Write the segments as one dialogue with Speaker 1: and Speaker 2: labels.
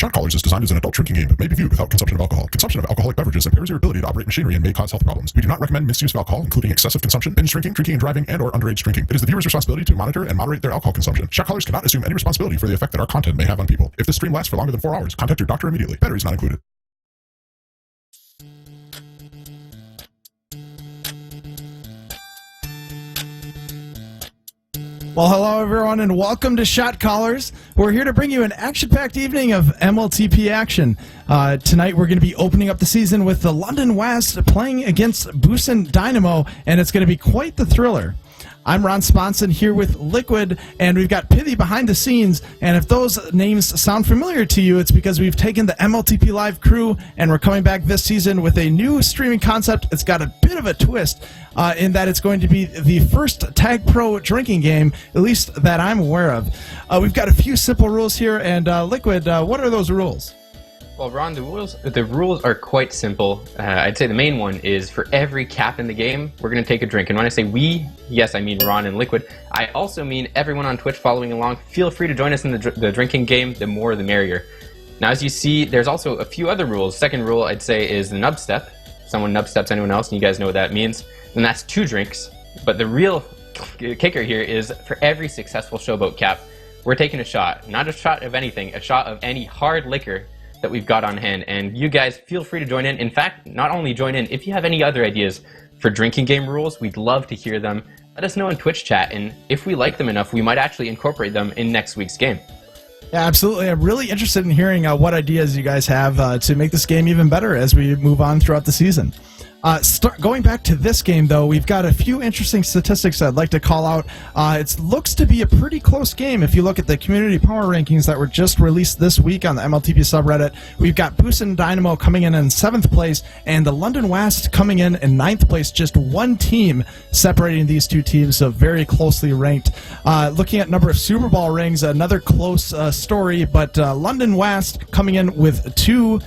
Speaker 1: ShotCallers is designed as an adult drinking game, but may be viewed without consumption of alcohol. Consumption of alcoholic beverages impairs your ability to operate machinery and may cause health problems. We do not recommend misuse of alcohol, including excessive consumption, binge drinking, drinking and driving, and/or underage drinking. It is the viewer's responsibility to monitor and moderate their alcohol consumption. ShotCallers cannot assume any responsibility for the effect that our content may have on people. If this stream lasts for longer than 4 hours, contact your doctor immediately. Batteries not included.
Speaker 2: Well, hello everyone and welcome to ShotCallers. We're here to bring you an action-packed evening of MLTP action. Tonight we're going to be opening up the season with the London WASDs playing against Boostin Dynamo, and it's going to be quite the thriller. I'm Ron Sponson here with Liquid, and we've got Pithy behind the scenes, and if those names sound familiar to you, it's because we've taken the MLTP Live crew, and we're coming back this season with a new streaming concept. It's got a bit of a twist in that it's going to be the first Tag Pro drinking game, at least that I'm aware of. We've got a few simple rules here, and Liquid, what are those rules?
Speaker 3: Well, Ron, the rules are quite simple. I'd say the main one is for every cap in the game, we're going to take a drink. And when I say we, yes, I mean Ron and Liquid. I also mean everyone on Twitch following along. Feel free to join us in the drinking game. The more, the merrier. Now, as you see, there's also a few other rules. Second rule, I'd say, is the nub step. Someone nub steps anyone else, and you guys know what that means. And that's 2 drinks. But the real kicker here is for every successful showboat cap, we're taking a shot. Not a shot of anything, a shot of any hard liquor that we've got on hand, and you guys feel free to join in. In fact, not only join in, if you have any other ideas for drinking game rules, we'd love to hear them. Let us know in Twitch chat, and if we like them enough, we might actually incorporate them in next week's game.
Speaker 2: Yeah, absolutely. I'm really interested in hearing what ideas you guys have to make this game even better as we move on throughout the season. Going back to this game, though, we've got a few interesting statistics I'd like to call out. It looks to be a pretty close game if you look at the community power rankings that were just released this week on the MLTP subreddit. We've got Boostin Dynamo coming in 7th place, and the London WASDs coming in 9th place. Just one team separating these two teams, so very closely ranked. Looking at number of Super Bowl rings, another close story, but London WASD coming in with 2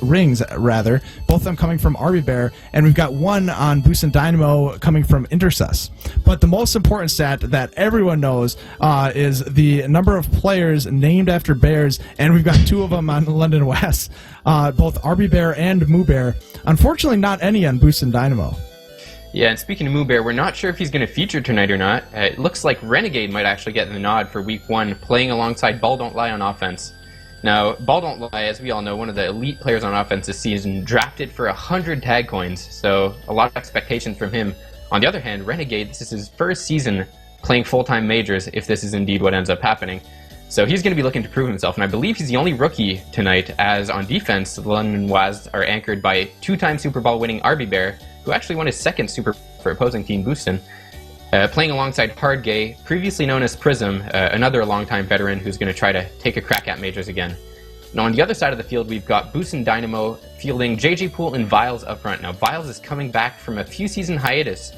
Speaker 2: rings, rather, both of them coming from Arby Bear, and we've got 1 on Boostin Dynamo coming from Intercess. But the most important stat that everyone knows is the number of players named after bears, and we've got 2 of them on London West, both Arby Bear and Moo Bear. Unfortunately, not any on Boostin Dynamo.
Speaker 3: Yeah, and speaking of Moo Bear, we're not sure if he's going to feature tonight or not. It looks like Renegade might actually get the nod for week 1, playing alongside Ball Don't Lie on offense. Now, Ball Don't Lie, as we all know, one of the elite players on offense this season, drafted for 100 tag coins, so a lot of expectations from him. On the other hand, Renegade, this is his first season playing full-time majors, if this is indeed what ends up happening. So he's going to be looking to prove himself, and I believe he's the only rookie tonight, as on defense, the London WASDs are anchored by 2-time Super Bowl winning Arby Bear, who actually won his 2nd Super Bowl for opposing team Boostin. Playing alongside Hard Gay, previously known as Prism, another longtime veteran who's going to try to take a crack at majors again. Now on the other side of the field, we've got Boostin Dynamo fielding JJ Poole and Viles up front. Now Viles is coming back from a few season hiatus,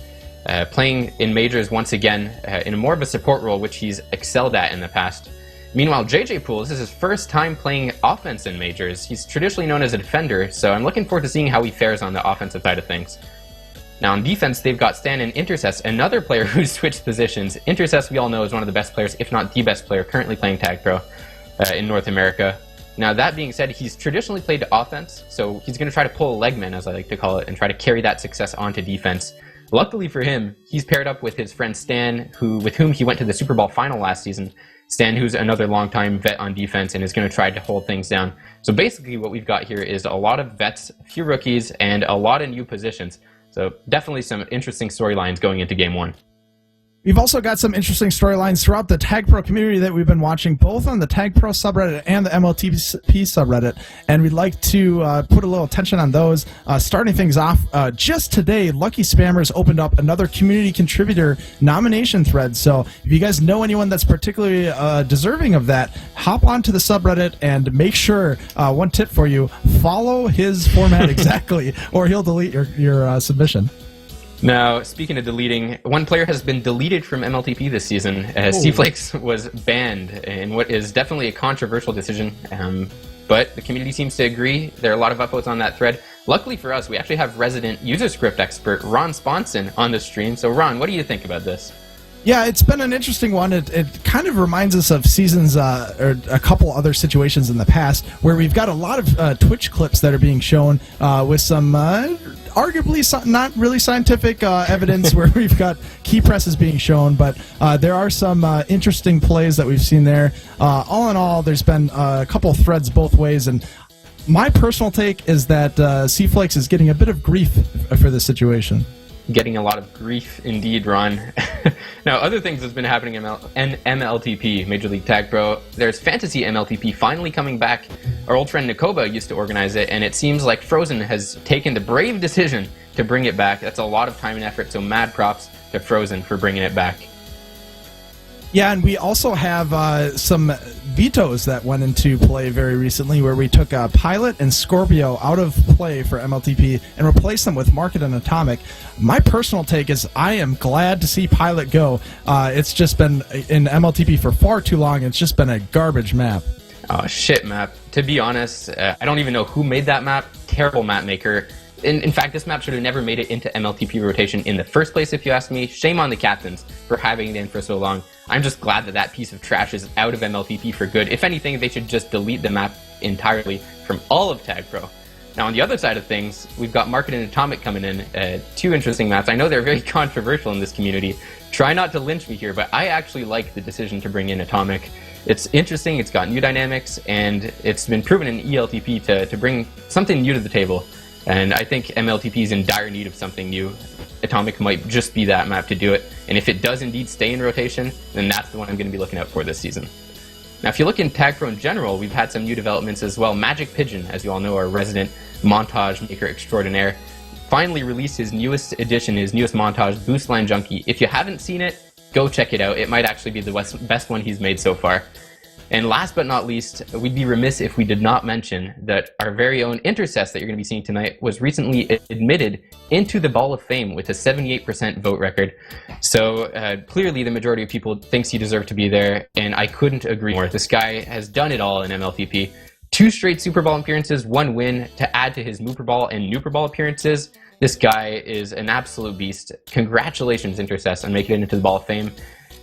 Speaker 3: playing in majors once again in more of a support role, which he's excelled at in the past. Meanwhile, JJ Poole, this is his first time playing offense in majors. He's traditionally known as a defender, so I'm looking forward to seeing how he fares on the offensive side of things. Now on defense, they've got Stan and Intercess, another player who's switched positions. Intercess, we all know, is one of the best players, if not the best player, currently playing Tag Pro in North America. Now that being said, he's traditionally played offense, so he's going to try to pull a legman, as I like to call it, and try to carry that success onto defense. Luckily for him, he's paired up with his friend Stan, with whom he went to the Super Bowl final last season. Stan, who's another longtime vet on defense and is going to try to hold things down. So basically what we've got here is a lot of vets, a few rookies, and a lot of new positions. So definitely some interesting storylines going into Game 1.
Speaker 2: We've also got some interesting storylines throughout the Tag Pro community that we've been watching, both on the Tag Pro subreddit and the MLTP subreddit, and we'd like to put a little attention on those. Starting things off, just today, Lucky Spammers opened up another community contributor nomination thread, so if you guys know anyone that's particularly deserving of that, hop onto the subreddit and make sure, one tip for you, follow his format exactly, or he'll delete your submission.
Speaker 3: Now, speaking of deleting, one player has been deleted from MLTP this season. C-Flakes was banned in what is definitely a controversial decision, but the community seems to agree. There are a lot of upvotes on that thread. Luckily for us, we actually have resident user script expert Ron Sponson on the stream. So Ron, what do you think about this?
Speaker 2: Yeah, it's been an interesting one. It kind of reminds us of seasons or a couple other situations in the past where we've got a lot of Twitch clips that are being shown with some arguably not really scientific evidence where we've got key presses being shown, but there are some interesting plays that we've seen there. All in all, there's been a couple of threads both ways, and my personal take is that C-Flakes is getting a bit of grief for this situation.
Speaker 3: Getting a lot of grief indeed, Ron. Now, other things that's been happening in MLTP, Major League Tag Pro. There's Fantasy MLTP finally coming back. Our old friend Nakoba used to organize it, and it seems like Frozen has taken the brave decision to bring it back. That's a lot of time and effort, so mad props to Frozen for bringing it back.
Speaker 2: Yeah, and we also have some vetoes that went into play very recently where we took Pilot and Scorpio out of play for MLTP and replaced them with Market and Atomic. My personal take is I am glad to see Pilot go. It's just been in MLTP for far too long. It's just been a garbage map.
Speaker 3: Oh, shit map. To be honest, I don't even know who made that map. Terrible map maker. In fact, this map should have never made it into MLTP rotation in the first place, if you ask me. Shame on the captains for having it in for so long. I'm just glad that that piece of trash is out of MLTP for good. If anything, they should just delete the map entirely from all of Tag Pro. Now, on the other side of things, we've got Market and Atomic coming in. Two interesting maps. I know they're very controversial in this community. Try not to lynch me here, but I actually like the decision to bring in Atomic. It's interesting, it's got new dynamics, and it's been proven in ELTP to bring something new to the table. And I think MLTP is in dire need of something new. Atomic might just be that map to do it. And if it does indeed stay in rotation, then that's the one I'm going to be looking out for this season. Now, if you look in Tag Pro in general, we've had some new developments as well. Magic Pigeon, as you all know, our resident montage maker extraordinaire, finally released his newest edition, his newest montage, Boost Line Junkie. If you haven't seen it, go check it out. It might actually be the best one he's made so far. And last but not least, we'd be remiss if we did not mention that our very own Intercess that you're going to be seeing tonight was recently admitted into the Ball of Fame with a 78% vote record. So clearly the majority of people thinks he deserved to be there, and I couldn't agree more. This guy has done it all in MLTP. 2 straight Super Bowl appearances, 1 win to add to his Mooper Ball and Nooper Ball appearances. This guy is an absolute beast. Congratulations, Intercess, on making it into the Ball of Fame.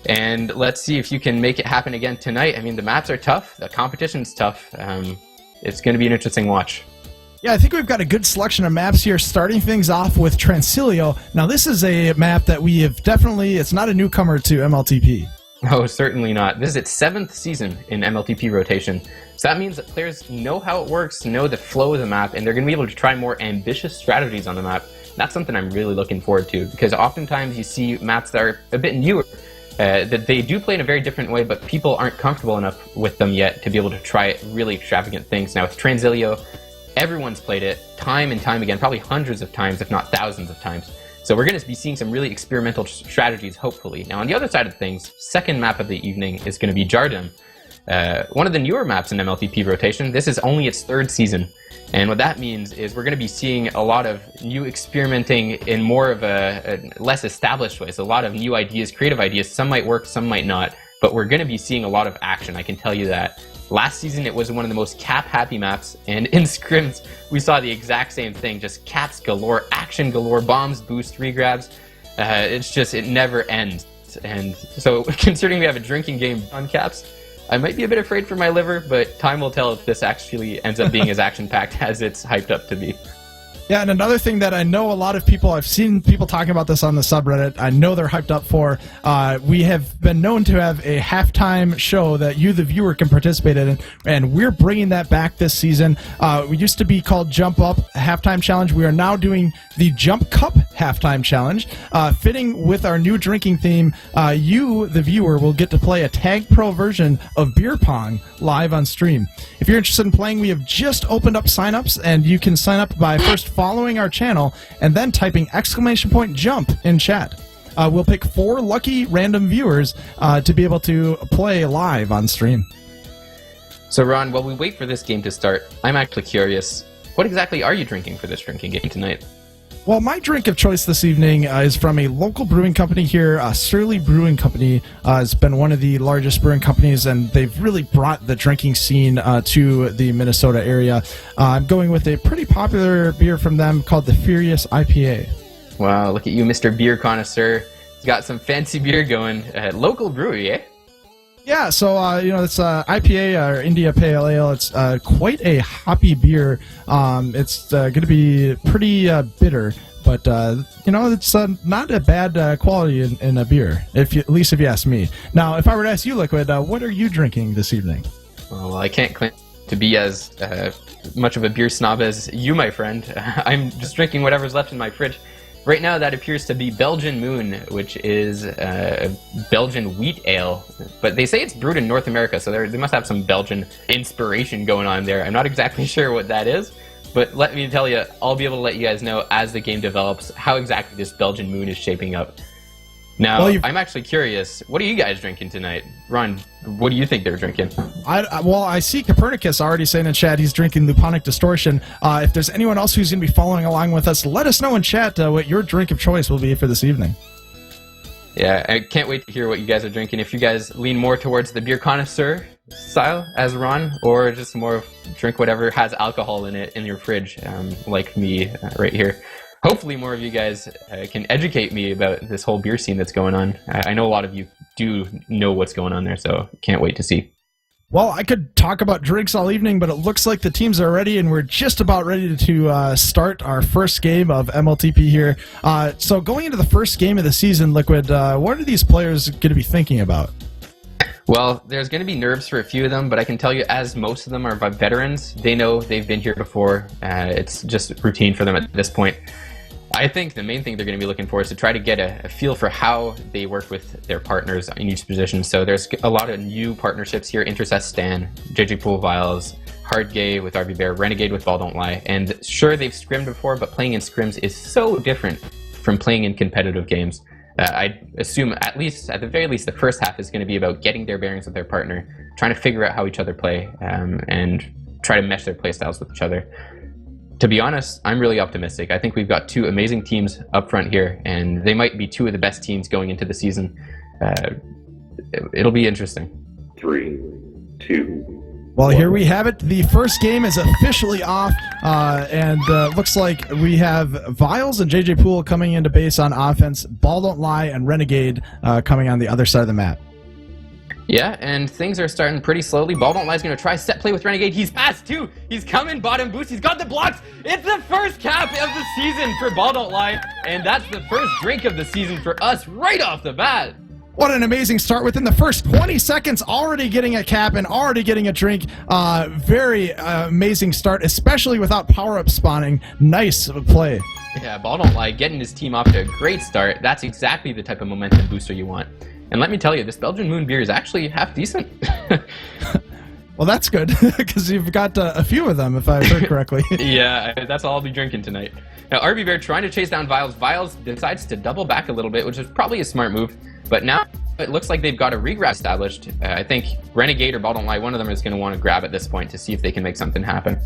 Speaker 3: And let's see if you can make it happen again tonight. I mean, the maps are tough. The competition's tough. It's going to be an interesting watch.
Speaker 2: Yeah, I think we've got a good selection of maps here, starting things off with Transilio. Now, this is a map that we have definitely, it's not a newcomer to MLTP.
Speaker 3: No, certainly not. This is its 7th season in MLTP rotation. So that means that players know how it works, know the flow of the map, and they're going to be able to try more ambitious strategies on the map. That's something I'm really looking forward to, because oftentimes you see maps that are a bit newer, that they do play in a very different way, but people aren't comfortable enough with them yet to be able to try really extravagant things. Now with Transilio, everyone's played it time and time again, probably hundreds of times, if not thousands of times. So we're going to be seeing some really experimental strategies, hopefully. Now on the other side of things, second map of the evening is going to be Jardum. One of the newer maps in MLTP rotation. This is only its 3rd season. And what that means is we're going to be seeing a lot of new experimenting in more of a less established ways. A lot of new ideas, creative ideas. Some might work, some might not. But we're going to be seeing a lot of action, I can tell you that. Last season, it was one of the most cap-happy maps. And in scrims, we saw the exact same thing. Just caps galore, action galore, bombs, boost, regrabs. It's just, it never ends. And so considering we have a drinking game on caps, I might be a bit afraid for my liver, but time will tell if this actually ends up being as action-packed as it's hyped up to be.
Speaker 2: Yeah, and another thing that I know a lot of people, I've seen people talking about this on the subreddit, I know they're hyped up for, we have been known to have a halftime show that you, the viewer, can participate in, and we're bringing that back this season. We used to be called Jump Up Halftime Challenge. We are now doing the Jump Cup Halftime Challenge. Fitting with our new drinking theme, you, the viewer, will get to play a Tag Pro version of Beer Pong live on stream. If you're interested in playing, we have just opened up signups, and you can sign up by first following our channel and then typing !jump in chat. We'll pick 4 lucky random viewers to be able to play live on stream.
Speaker 3: So Ron, while we wait for this game to start, I'm actually curious, what exactly are you drinking for this drinking game tonight?
Speaker 2: Well, my drink of choice this evening is from a local brewing company here. Surly Brewing Company has been one of the largest brewing companies, and they've really brought the drinking scene to the Minnesota area. I'm going with a pretty popular beer from them called the Furious IPA.
Speaker 3: Wow, look at you, Mr. Beer Connoisseur. He's got some fancy beer going. Local brewery, eh?
Speaker 2: Yeah, so it's IPA or India Pale Ale. It's quite a hoppy beer. It's going to be pretty bitter, but it's not a bad quality in a beer. At least if you ask me. Now, if I were to ask you, Liquid, what are you drinking this evening?
Speaker 3: Well, I can't claim to be as much of a beer snob as you, my friend. I'm just drinking whatever's left in my fridge. Right now, that appears to be Belgian Moon, which is Belgian wheat ale. But they say it's brewed in North America, so they must have some Belgian inspiration going on there. I'm not exactly sure what that is, but let me tell you, I'll be able to let you guys know as the game develops how exactly this Belgian Moon is shaping up. Now, I'm actually curious, what are you guys drinking tonight? Ron, what do you think they're drinking?
Speaker 2: I see Copernicus already saying in chat he's drinking Luponic Distortion. If there's anyone else who's going to be following along with us, let us know in chat what your drink of choice will be for this evening.
Speaker 3: Yeah, I can't wait to hear what you guys are drinking. If you guys lean more towards the beer connoisseur style as Ron, or just more drink whatever has alcohol in it in your fridge, like me right here. Hopefully more of you guys can educate me about this whole beer scene that's going on. I know a lot of you do know what's going on there, so can't wait to see.
Speaker 2: Well, I could talk about drinks all evening, but it looks like the teams are ready, and we're just about ready to start our first game of MLTP here. So going into the first game of the season, Liquid, what are these players going to be thinking about?
Speaker 3: Well, there's going to be nerves for a few of them, but I can tell you, as most of them are veterans, they know they've been here before. It's just routine for them at this point. I think the main thing they're going to be looking for is to try to get a feel for how they work with their partners in each position. So there's a lot of new partnerships here. Intercess Stan, JJ Pool Viles, Hard Gay with RV Bear, Renegade with Ball Don't Lie. And sure, they've scrimmed before, but playing in scrims is so different from playing in competitive games. I assume at the very least, the first half is going to be about getting their bearings with their partner, trying to figure out how each other play, and try to mesh their play styles with each other. To be honest, I'm really optimistic. I think we've got two amazing teams up front here, and they might be two of the best teams going into the season. It'll be interesting.
Speaker 4: 3, 2.
Speaker 2: Well, here we have it. The first game is officially off, and looks like we have Viles and JJ Pool coming into base on offense, Ball Don't Lie and Renegade coming on the other side of the map.
Speaker 3: Yeah, and things are starting pretty slowly. Ball Don't Lie is going to try set play with Renegade. He's passed too. He's coming bottom boost. He's got the blocks. It's the first cap of the season for Ball Don't Lie, and that's the first drink of the season for us right off the bat.
Speaker 2: What an amazing start within the first 20 seconds, already getting a cap and already getting a drink. Very amazing start, especially without power-up spawning. Nice play.
Speaker 3: Yeah, Ball Don't Lie getting his team off to a great start. That's exactly the type of momentum booster you want. And let me tell you, this Belgian Moon beer is actually half decent.
Speaker 2: Well, that's good, because you've got a few of them, if I heard correctly.
Speaker 3: Yeah, that's all I'll be drinking tonight. Now, RB Bear trying to chase down Viles. Viles decides to double back a little bit, which is probably a smart move. But now it looks like they've got a regrab established. I think Renegade or Ball Don't Lie, one of them is going to want to grab at this point to see if they can make something happen.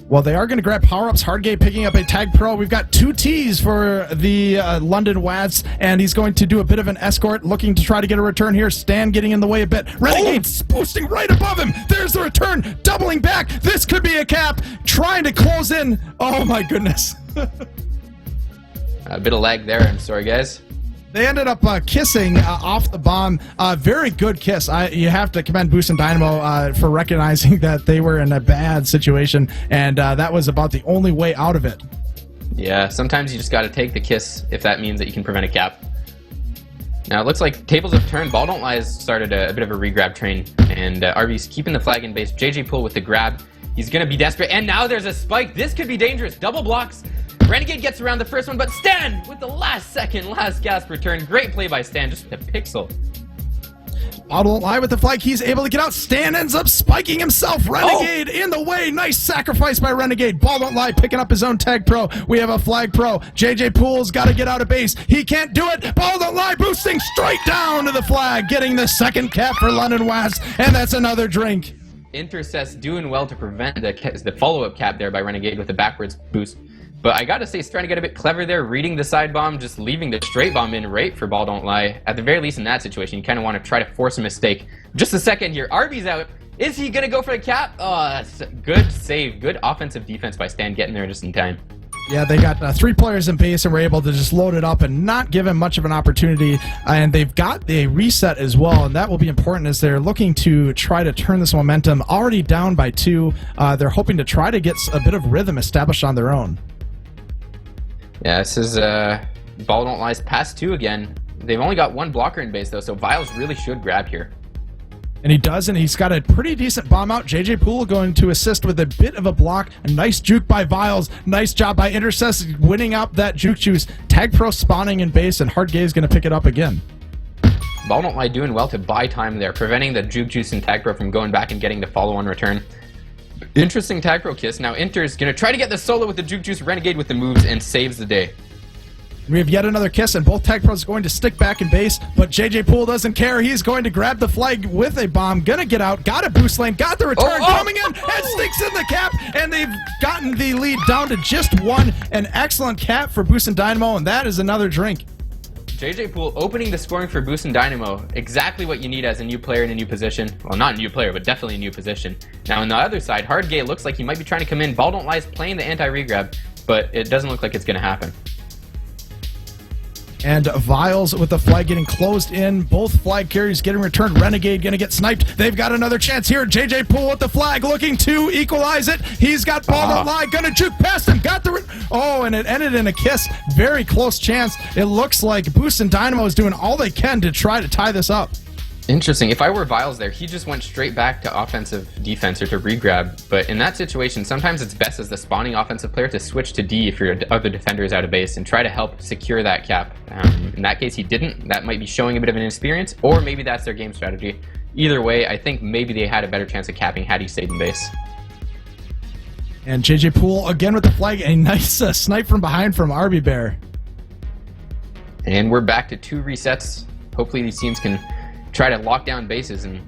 Speaker 2: Well, they are going to grab power-ups. Hardgate picking up a Tag Pro. We've got 2 Ts for the London WASDs, and he's going to do a bit of an escort, looking to try to get a return here. Stan getting in the way a bit. Renegade's boosting right above him. There's the return, doubling back. This could be a cap, trying to close in. Oh, my goodness.
Speaker 3: A bit of lag there. I'm sorry, guys.
Speaker 2: They ended up kissing off the bomb. Very good kiss. You have to commend Boostin Dynamo for recognizing that they were in a bad situation, and that was about the only way out of it.
Speaker 3: Yeah, sometimes you just got to take the kiss if that means that you can prevent a cap. Now, it looks like tables have turned. Ball Don't Lie has started a bit of a regrab train, and RB's keeping the flag in base. JJ Pool with the grab. He's going to be desperate, and now there's a spike. This could be dangerous. Double blocks. Renegade gets around the first one, but Stan with the last gasp return. Great play by Stan, just with a pixel.
Speaker 2: Ball Don't Lie with the flag. He's able to get out. Stan ends up spiking himself. Renegade in the way. Nice sacrifice by Renegade. Ball Don't Lie picking up his own tag pro. We have a flag pro. JJ Pool's got to get out of base. He can't do it. Ball Don't Lie boosting straight down to the flag, getting the second cap for London West, and that's another drink.
Speaker 3: Intercess doing well to prevent the follow-up cap there by Renegade with a backwards boost. But I gotta say, he's trying to get a bit clever there, reading the side bomb, just leaving the straight bomb in right for Ball Don't Lie. At the very least in that situation, you kind of want to try to force a mistake. Just a second here, RB's out. Is he gonna go for the cap? Oh, that's a good save. Good offensive defense by Stan getting there just in time.
Speaker 2: Yeah, they got 3 players in base and were able to just load it up and not give him much of an opportunity. And they've got a reset as well, and that will be important as they're looking to try to turn this momentum. Already down by 2, they're hoping to try to get a bit of rhythm established on their own.
Speaker 3: Yeah, this is Ball Don't Lie's pass 2 again. They've only got 1 blocker in base, though, so Viles really should grab here.
Speaker 2: And he does, and he's got a pretty decent bomb out. JJ Poole going to assist with a bit of a block. A nice juke by Viles. Nice job by Intercess winning up that juke juice. Tag Pro spawning in base, and Hard Gay is going to pick it up again.
Speaker 3: Ball Don't Lie doing well to buy time there, preventing the juke juice and Tag Pro from going back and getting the follow-on return. Interesting Tag Pro kiss. Now Inter's going to try to get the solo with the juke juice, Renegade with the moves, and saves the day.
Speaker 2: We have yet another kiss, and both Tag Pros going to stick back in base, but JJ Poole doesn't care. He's going to grab the flag with a bomb, gonna get out, got a boost lane, got the return, coming in, and sticks in the cap, and they've gotten the lead down to just 1. An excellent cap for Boostin Dynamo, and that is another drink.
Speaker 3: JJ Poole opening the scoring for Boostin Dynamo, exactly what you need as a new player in a new position. Well, not a new player, but definitely a new position. Now on the other side, Hard Gay looks like he might be trying to come in. Ball Don't Lie is playing the anti-regrab, but it doesn't look like it's gonna happen.
Speaker 2: And Viles with the flag getting closed in. Both flag carriers getting returned. Renegade going to get sniped. They've got another chance here. JJ Poole with the flag looking to equalize it. He's got Ball Don't Lie. Going to juke past him. Got the... and it ended in a kiss. Very close chance. It looks like Boostin Dynamo is doing all they can to try to tie this up.
Speaker 3: Interesting. If I were Viles there, he just went straight back to offensive defense or to regrab. But in that situation, sometimes it's best as the spawning offensive player to switch to D if your other defender is out of base and try to help secure that cap. In that case, he didn't. That might be showing a bit of an inexperience, or maybe that's their game strategy. Either way, I think maybe they had a better chance of capping had he stayed in base.
Speaker 2: And JJ Poole again with the flag. A nice snipe from behind from RB Bear.
Speaker 3: And we're back to 2 resets. Hopefully these teams can try to lock down bases, and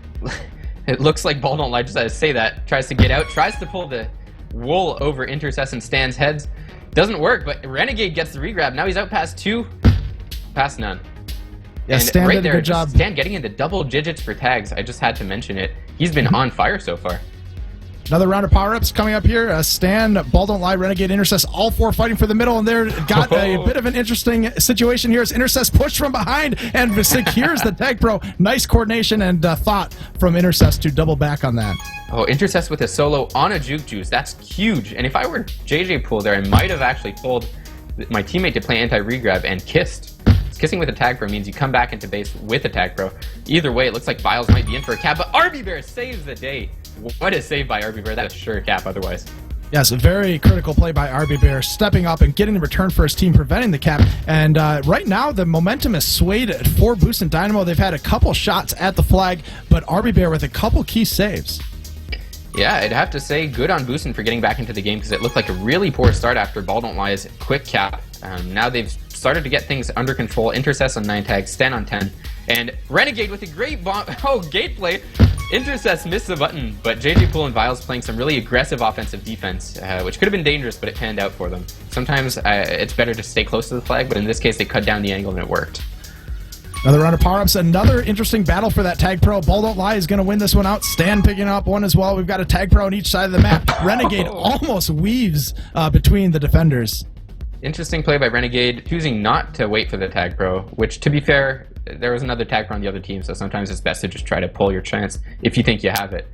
Speaker 3: it looks like Ball Don't Lie, just had to say that, tries to get out, tries to pull the wool over Intercess and Stan's heads. Doesn't work, but Renegade gets the regrab. Now he's out past 2, past none.
Speaker 2: Yeah,
Speaker 3: and
Speaker 2: Stan
Speaker 3: right
Speaker 2: did a
Speaker 3: there,
Speaker 2: good job.
Speaker 3: Stan getting into double digits for tags. I just had to mention it. He's been on fire so far.
Speaker 2: Another round of power-ups coming up here. Stan, Ball Don't Lie, Renegade, Intercess, all 4 fighting for the middle, and they're got a bit of an interesting situation here as Intercess pushed from behind and secures the Tag Pro. Nice coordination and thought from Intercess to double back on that.
Speaker 3: Oh, Intercess with a solo on a juke juice. That's huge. And if I were JJ Poole there, I might have actually told my teammate to play anti-regrab and kissed. Kissing with a Tag Pro means you come back into base with a Tag Pro. Either way, it looks like Viles might be in for a cap, but RB Bear saves the day. What a save by RB Bear. That is sure a cap otherwise.
Speaker 2: Yes, a very critical play by RB Bear, stepping up and getting the return for his team, preventing the cap. And right now, the momentum is swayed for Boostin Dynamo. They've had a couple shots at the flag, but RB Bear with a couple key saves.
Speaker 3: Yeah, I'd have to say good on Boostin for getting back into the game because it looked like a really poor start after Ball Don't Lie's quick cap. Now they've started to get things under control. Intercess on 9 tags, Stan on 10. And Renegade with a great bomb. Oh, gate play. Intercess missed the button, but JJ Poole and Viles playing some really aggressive offensive defense, which could have been dangerous, but it panned out for them. Sometimes it's better to stay close to the flag, but in this case they cut down the angle and it worked.
Speaker 2: Another round of power-ups, another interesting battle for that Tag Pro. Ball Don't Lie is going to win this one out. Stan picking up one as well. We've got a Tag Pro on each side of the map. Renegade almost weaves between the defenders.
Speaker 3: Interesting play by Renegade, choosing not to wait for the Tag Pro, which, to be fair, there was another Tag Pro on the other team, so sometimes it's best to just try to pull your chance if you think you have it.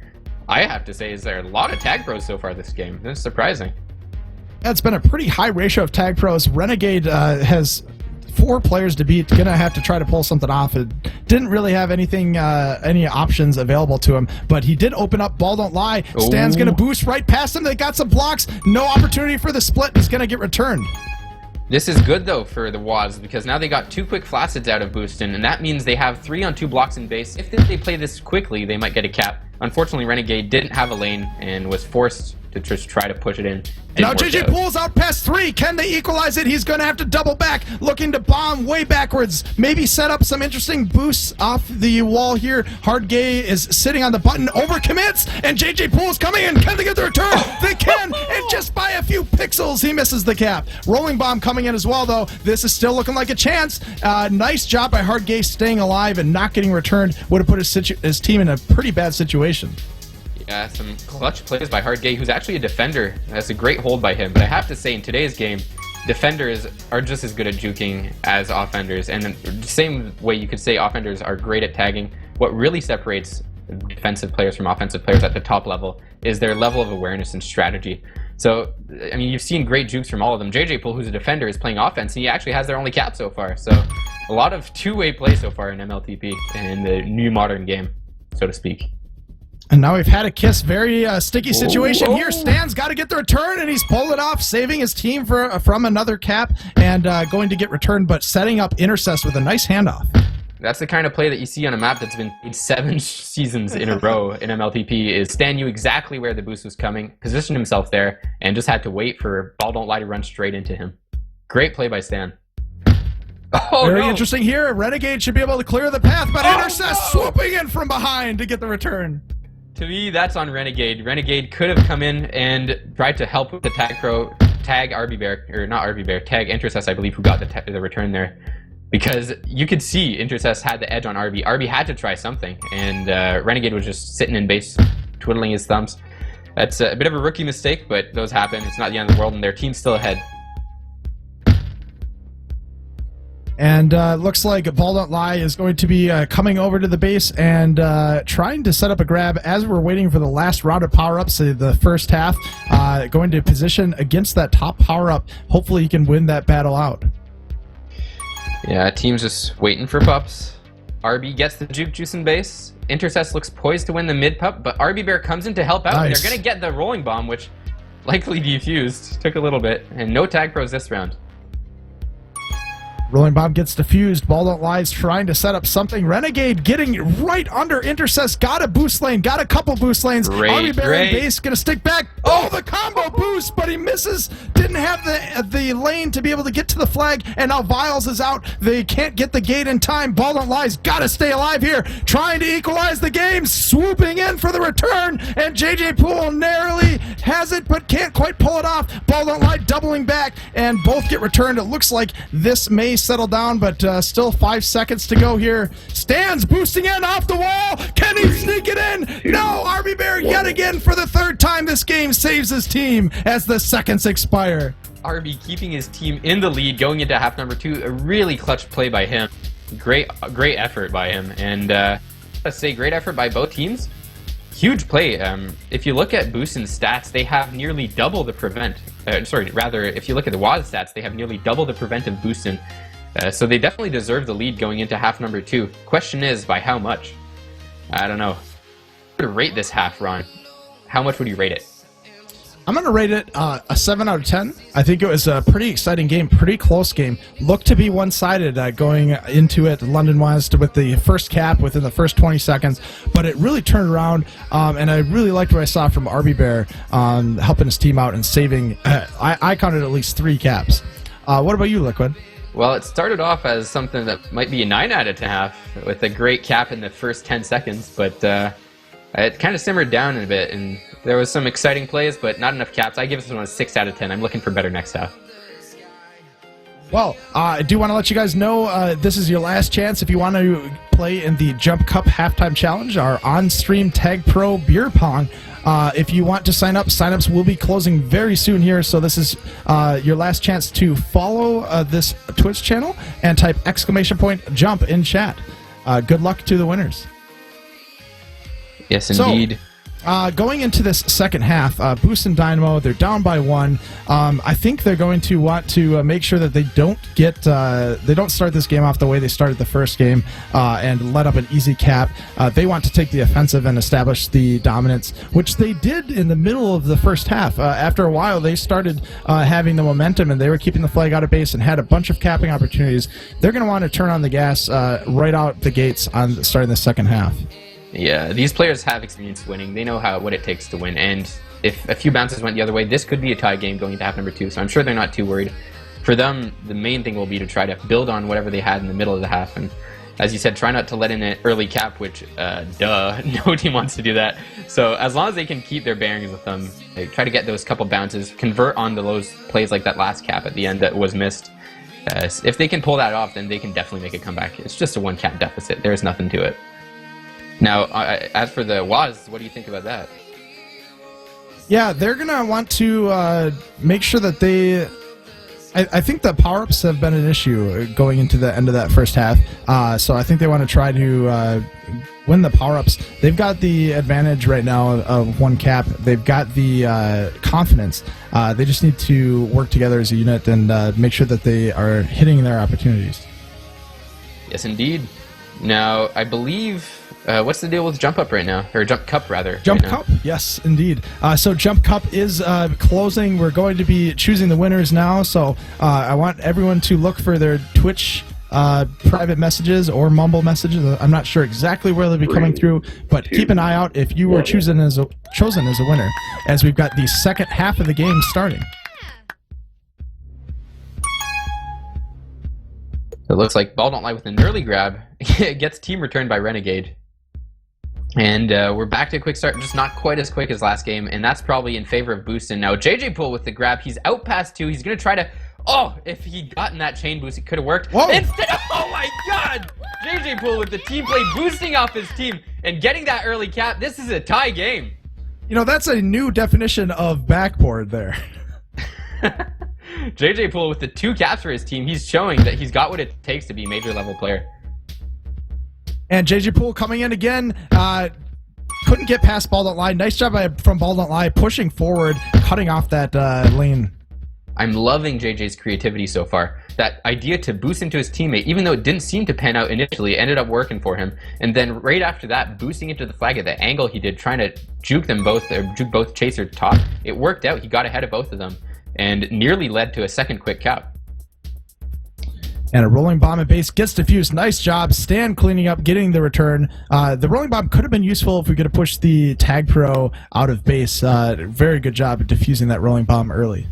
Speaker 3: I have to say, is there a lot of Tag Pros so far this game? This is surprising.
Speaker 2: Yeah, it's been a pretty high ratio of Tag Pros. Renegade has 4 players to beat. Gonna have to try to pull something off. It didn't really have anything, any options available to him, but he did open up. Ball Don't Lie. Stan's gonna boost right past him. They got some blocks. No opportunity for the split. He's gonna get returned.
Speaker 3: This is good, though, for the WASDs, because now they got 2 quick flaccid out of Boostin, and that means they have 3 on 2 blocks in base. If they play this quickly, they might get a cap. Unfortunately, Renegade didn't have a lane and was forced to just try to push it in.
Speaker 2: Now JJ Poole's out past 3. Can they equalize it? He's going to have to double back, looking to bomb way backwards. Maybe set up some interesting boosts off the wall here. Hard Gay is sitting on the button, overcommits, and JJ Poole's coming in. Can they get the return? They can, and just by a few pixels, he misses the cap. Rolling bomb coming in as well, though. This is still looking like a chance. Nice job by Hard Gay staying alive and not getting returned. Would have put his team in a pretty bad situation.
Speaker 3: Yeah, some clutch plays by Hard Gay, who's actually a defender. That's a great hold by him. But I have to say, in today's game, defenders are just as good at juking as offenders, and the same way you could say offenders are great at tagging. What really separates defensive players from offensive players at the top level is their level of awareness and strategy. So, I mean, you've seen great jukes from all of them. JJ Poole, who's a defender, is playing offense, and he actually has their only cap so far. So, a lot of two-way play so far in MLTP in the new modern game, so to speak.
Speaker 2: And now we've had a kiss. Very sticky situation here. Stan's got to get the return, and he's pulled it off, saving his team from another cap and going to get returned, but setting up Intercess with a nice handoff.
Speaker 3: That's the kind of play that you see on a map that's been played 7 seasons in a row in MLTP. Is Stan knew exactly where the boost was coming, positioned himself there, and just had to wait for Ball Don't Lie to run straight into him. Great play by Stan. Oh,
Speaker 2: Very
Speaker 3: no.
Speaker 2: interesting here. Renegade should be able to clear the path, but Intercess swooping in from behind to get the return.
Speaker 3: To me, that's on Renegade. Renegade could have come in and tried to help with the tag RB Bear, or not RB Bear, tag Intercess, I believe, who got the return there. Because you could see Intercess had the edge on RB. RB had to try something, and Renegade was just sitting in base, twiddling his thumbs. That's a bit of a rookie mistake, but those happen. It's not the end of the world, and their team's still ahead.
Speaker 2: And looks like Ball Don't Lie is going to be coming over to the base and trying to set up a grab as we're waiting for the last round of power-ups, the first half. Going to position against that top power-up. Hopefully he can win that battle out.
Speaker 3: Yeah, team's just waiting for pups. RB gets the juke juice in base. Intercess looks poised to win the mid pup, but RB Bear comes in to help out.
Speaker 2: Nice.
Speaker 3: And they're going to get the rolling bomb, which likely defused. Took a little bit. And no tag pros this round.
Speaker 2: Rolling bomb gets defused. Ball Don't Lie is trying to set up something. Renegade getting right under Intercess. Got a boost lane. Got a couple boost lanes. Army Bear in base. Going to stick back. Oh, the combo boost, but he misses. Didn't have the lane to be able to get to the flag. And now Viles is out. They can't get the gate in time. Ball Don't Lie's got to stay alive here. Trying to equalize the game. Swooping in for the return. And JJ Poole narrowly has it, but can't quite pull it off. Ball Don't Lie doubling back. And both get returned. It looks like this may settle down, but still 5 seconds to go here. Stan's boosting in off the wall. Can he sneak it in? No, Army Bear yet again for the third time this game saves his team as the seconds expire.
Speaker 3: RB keeping his team in the lead going into half number 2. A really clutch play by him. Great effort by him. And let's say great effort by both teams. Huge play. If you look at Boostin's stats, they have nearly double the prevent. If you look at the WASD stats, they have nearly double the prevent of Boostin. So they definitely deserve the lead going into half number 2. Question is, by how much? I don't know. If you were to rate this half, Ron, how much would you rate it?
Speaker 2: I'm going to rate it a 7 out of 10. I think it was a pretty exciting game, pretty close game. Looked to be one-sided going into it, London WASD with the first cap within the first 20 seconds, but it really turned around, and I really liked what I saw from RB Bear helping his team out and saving, I counted at least 3 caps. What about you, Liquid?
Speaker 3: Well, it started off as something that might be a 9 out of 10 with a great cap in the first 10 seconds, but it kind of simmered down a bit, and there was some exciting plays, but not enough caps. I give this one a 6 out of 10. I'm looking for better next half.
Speaker 2: Well, I do want to let you guys know this is your last chance if you want to play in the Jump Cup Halftime Challenge, our on-stream Tag Pro Beer Pong. If you want to sign up, signups will be closing very soon here, so this is your last chance to follow this Twitch channel and type !jump in chat. Good luck to the winners.
Speaker 3: Yes, indeed.
Speaker 2: Going into this second half, Boostin Dynamo, they're down by 1. I think they're going to want to make sure that they don't start this game off the way they started the first game and let up an easy cap. They want to take the offensive and establish the dominance, which they did in the middle of the first half. After a while, they started having the momentum, and they were keeping the flag out of base and had a bunch of capping opportunities. They're going to want to turn on the gas right out the gates on starting the second half.
Speaker 3: Yeah, these players have experience winning. They know what it takes to win, and if a few bounces went the other way, this could be a tie game going into half number 2, so I'm sure they're not too worried. For them, the main thing will be to try to build on whatever they had in the middle of the half, and as you said, try not to let in an early cap, which, no team wants to do that. So as long as they can keep their bearings with them, they try to get those couple bounces, convert on those plays like that last cap at the end that was missed. If they can pull that off, then they can definitely make a comeback. It's just a 1 cap deficit. There's nothing to it. Now, as for the WASDs, what do you think about that?
Speaker 2: Yeah, they're going to want to make sure that they I think the power-ups have been an issue going into the end of that first half. So I think they want to try to win the power-ups. They've got the advantage right now of one cap. They've got the confidence. They just need to work together as a unit and make sure that they are hitting their opportunities.
Speaker 3: Yes, indeed. Now, I believe... what's the deal with Jump Up right now? Or Jump Cup, rather.
Speaker 2: Jump
Speaker 3: right now?
Speaker 2: Cup, yes, indeed. So Jump Cup is closing. We're going to be choosing the winners now. So I want everyone to look for their Twitch private messages or Mumble messages. I'm not sure exactly where they'll be coming through, but keep an eye out if you were chosen as a winner, as we've got the second half of the game starting.
Speaker 3: It looks like Ball Don't Lie with an early grab gets team returned by Renegade. And we're back to a quick start, just not quite as quick as last game, and that's probably in favor of Boostin. Now, JJ Poole with the grab, he's out past 2. He's going to try to... Oh, if he'd gotten that chain boost, it could have worked.
Speaker 2: Whoa.
Speaker 3: Instead, oh my god! JJ Poole with the team play, boosting off his team and getting that early cap. This is a tie game.
Speaker 2: You know, that's a new definition of backboard there.
Speaker 3: JJ Poole with the 2 caps for his team. He's showing that he's got what it takes to be a major level player.
Speaker 2: And JJ Poole coming in again. Couldn't get past Ball Don't Lie. Nice job from Ball Don't Lie, pushing forward, cutting off that lane.
Speaker 3: I'm loving JJ's creativity so far. That idea to boost into his teammate, even though it didn't seem to pan out initially, ended up working for him. And then right after that, boosting into the flag at the angle he did, trying to juke them both, or juke both Chaser top. It worked out. He got ahead of both of them and nearly led to a second quick cap.
Speaker 2: And a rolling bomb at base gets defused. Nice job. Stan cleaning up, getting the return. The rolling bomb could have been useful if we could have pushed the Tag Pro out of base. Very good job at defusing that rolling bomb early.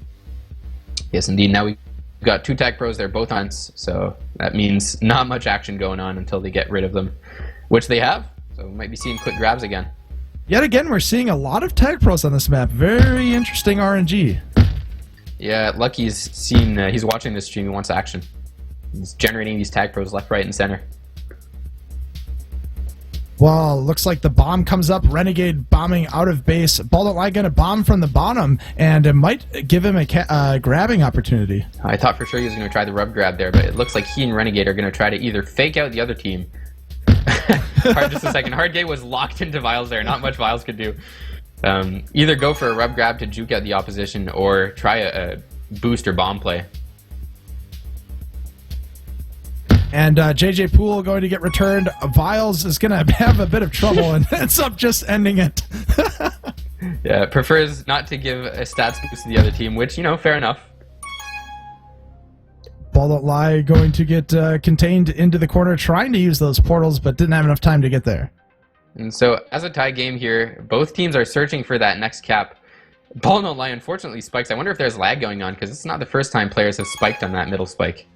Speaker 3: Yes, indeed. Now we've got 2 Tag Pros. They're both hunts, so that means not much action going on until they get rid of them, which they have. So we might be seeing quick grabs again.
Speaker 2: Yet again, we're seeing a lot of Tag Pros on this map. Very interesting RNG.
Speaker 3: Yeah, Lucky's seen, he's watching this stream, he wants action. He's generating these Tag Pros left, right, and center.
Speaker 2: Well, looks like the bomb comes up. Renegade bombing out of base. Ball Don't Lie going to bomb from the bottom, and it might give him a grabbing opportunity.
Speaker 3: I thought for sure he was going to try the rub grab there, but it looks like he and Renegade are going to try to either fake out the other team. Just a second. Hard Day was locked into Viles there. Not much Viles could do. Either go for a rub grab to juke out the opposition or try a boost or bomb play.
Speaker 2: And JJ Poole going to get returned. Viles is going to have a bit of trouble and ends up just ending it.
Speaker 3: Yeah, prefers not to give a stats boost to the other team, which, you know, fair enough.
Speaker 2: Ball Don't Lie going to get contained into the corner, trying to use those portals, but didn't have enough time to get there.
Speaker 3: And so, as a tie game here, both teams are searching for that next cap. Ball Don't Lie unfortunately spikes. I wonder if there's lag going on, because it's not the first time players have spiked on that middle spike.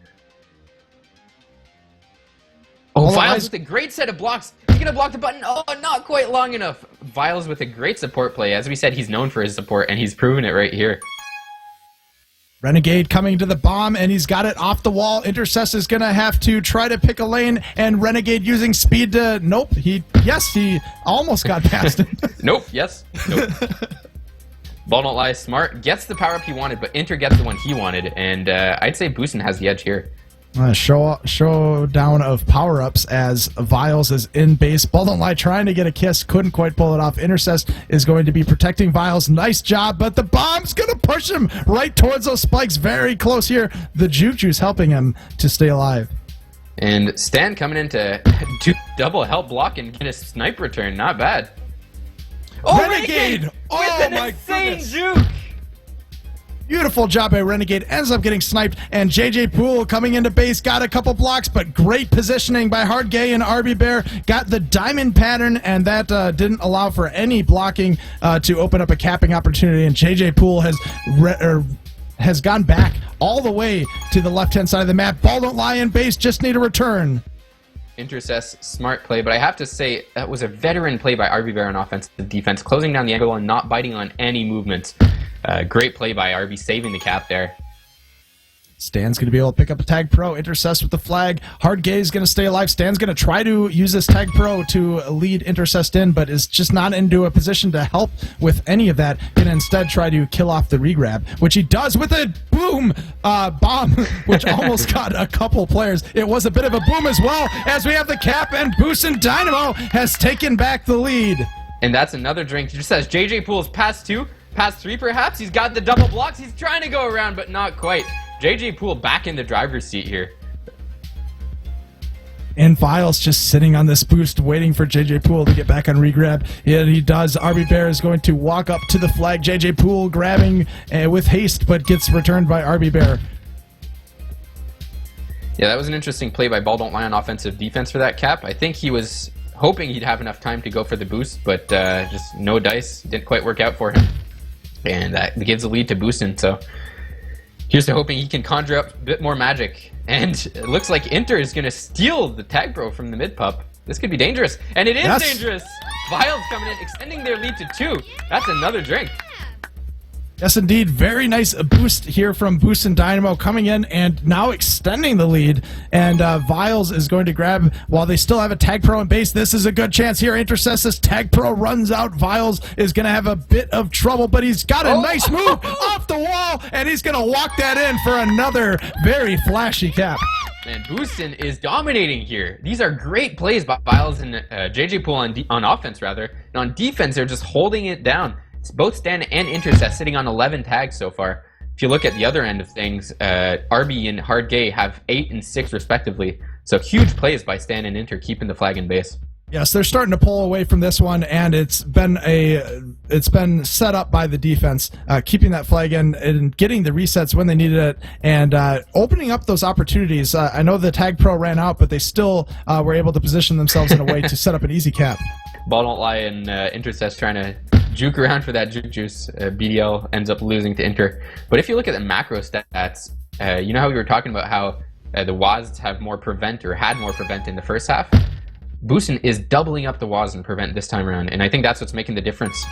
Speaker 3: Oh, Viles with a great set of blocks. He's going to block the button. Oh, not quite long enough. Viles with a great support play. As we said, he's known for his support, and he's proven it right here.
Speaker 2: Renegade coming to the bomb, and he's got it off the wall. Intercess is going to have to try to pick a lane, and Renegade using speed to... Nope. He almost got past him.
Speaker 3: Nope. Yes. Nope. Ball Don't Lie smart. Gets the power-up he wanted, but Inter gets the one he wanted, and I'd say Boostin has the edge here.
Speaker 2: Showdown of power-ups as Viles is in base. Ball Don't Lie trying to get a kiss, couldn't quite pull it off. Intercess is going to be protecting Viles. Nice job, but the bomb's going to push him right towards those spikes. Very close here. The Juju's helping him to stay alive.
Speaker 3: And Stan coming in to do double help block and get a snipe return. Not bad.
Speaker 2: Oh, Renegade! Oh,
Speaker 3: with an
Speaker 2: my
Speaker 3: insane
Speaker 2: goodness.
Speaker 3: juke!
Speaker 2: Beautiful job by Renegade. Ends up getting sniped, and JJ Poole coming into base got a couple blocks, but great positioning by Hard Gay and RB Bear. Got the diamond pattern, and that didn't allow for any blocking to open up a capping opportunity, and JJ Poole has gone back all the way to the left-hand side of the map. Ball Don't Lie in base, just need a return.
Speaker 3: Intercess, smart play, but I have to say that was a veteran play by RB Bear on offensive defense, closing down the angle and not biting on any movements. Great play by RB, saving the cap there.
Speaker 2: Stan's going to be able to pick up a Tag Pro, intercept with the flag. Hard Gay is going to stay alive. Stan's going to try to use this Tag Pro to lead intercept in, but is just not into a position to help with any of that. Going to instead try to kill off the regrab, which he does with a boom bomb, which almost got a couple players. It was a bit of a boom as well, as we have the cap, and Boostin Dynamo has taken back the lead.
Speaker 3: And that's another drink. Just as JJ Poole's past 2, past 3 perhaps. He's got the double blocks. He's trying to go around, but not quite. JJ Poole back in the driver's seat here.
Speaker 2: And Viles just sitting on this boost, waiting for JJ Poole to get back on regrab. Yeah, he does. RB Bear is going to walk up to the flag. JJ Poole grabbing with haste, but gets returned by RB Bear.
Speaker 3: Yeah, that was an interesting play by Ball Don't Lie on offensive defense for that cap. I think he was hoping he'd have enough time to go for the boost, but just no dice. Didn't quite work out for him. And that gives the lead to Boostin, so here's to hoping he can conjure up a bit more magic. And it looks like Inter is going to steal the Tag Pro from the mid-pup. This could be dangerous. And it is dangerous! Viles coming in, extending their lead to 2. That's another drink.
Speaker 2: Yes, indeed. Very nice boost here from Boostin Dynamo coming in and now extending the lead. And Viles is going to grab, while they still have a Tag Pro in base, this is a good chance here. Intercept this. Tag Pro runs out. Viles is going to have a bit of trouble, but he's got a nice move off the wall, and he's going to walk that in for another very flashy cap.
Speaker 3: Man, Boostin is dominating here. These are great plays by Viles and JJ Poole on offense, rather. And on defense, they're just holding it down. It's both Stan and Intercept sitting on 11 tags so far. If you look at the other end of things, RB and Hard Gay have 8 and 6 respectively. So huge plays by Stan and Inter keeping the flag in base.
Speaker 2: Yes, they're starting to pull away from this one, and it's been set up by the defense, keeping that flag in and getting the resets when they needed it, and opening up those opportunities. I know the Tag Pro ran out, but they still were able to position themselves in a way to set up an easy cap.
Speaker 3: Ball Don't Lie and Intercept trying to juke around for that juke juice. BDL ends up losing to Inter. But if you look at the macro stats, you know how we were talking about how the WASDs have more prevent or had more prevent in the first half? Boostin is doubling up the WASD and prevent this time around, and I think that's what's making the difference.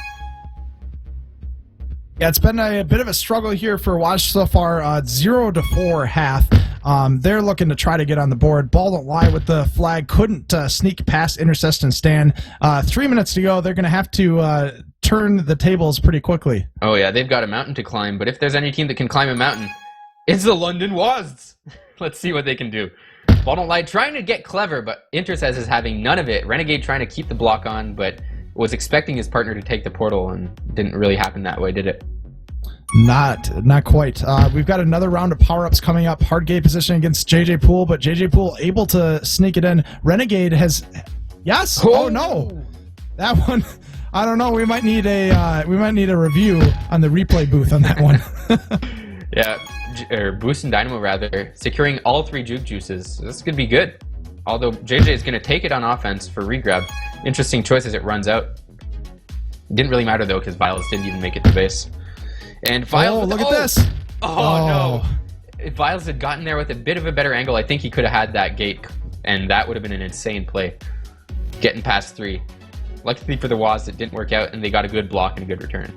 Speaker 2: Yeah, it's been a bit of a struggle here for WASD so far. 0-4 half. They're looking to try to get on the board. Ball Don't Lie with the flag. Couldn't sneak past Intercept and Stan. 3 minutes to go. They're going to have to turn the tables pretty quickly.
Speaker 3: Oh yeah, they've got a mountain to climb, but if there's any team that can climb a mountain, it's the London WASDs. Let's see what they can do. Ball Don't Lie trying to get clever, but Intercept is having none of it. Renegade trying to keep the block on, but was expecting his partner to take the portal, and didn't really happen that way, did it?
Speaker 2: Not quite. We've got another round of power-ups coming up. Hard Gate position against JJ Poole, but JJ Poole able to sneak it in. Renegade has... Yes? Oh no! That one... I don't know. We might need a review on the replay booth on that one.
Speaker 3: Yeah, or Boostin Dynamo rather, securing all 3 juke juices. This could be good. Although JJ is going to take it on offense for regrab. Interesting choice as it runs out. Didn't really matter though, because Viles didn't even make it to base. And Viles,
Speaker 2: look at this!
Speaker 3: Oh no! If Viles had gotten there with a bit of a better angle, I think he could have had that gate, and that would have been an insane play. Getting past 3. Luckily for the WASD, it didn't work out, and they got a good block and a good return.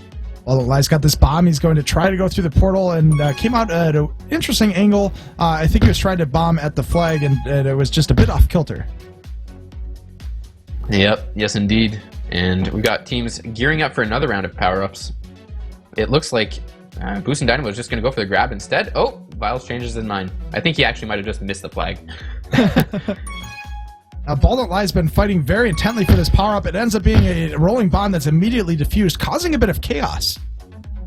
Speaker 2: Well, Eli's got this bomb. He's going to try to go through the portal, and came out at an interesting angle. I think he was trying to bomb at the flag, and it was just a bit off kilter.
Speaker 3: Yep, yes indeed. And we got teams gearing up for another round of power-ups. It looks like Boostin Dynamo is just going to go for the grab instead. Oh, Viles changes his mind. I think he actually might have just missed the flag.
Speaker 2: Ball Don't Lie has been fighting very intently for this power-up. It ends up being a rolling bomb that's immediately diffused, causing a bit of chaos.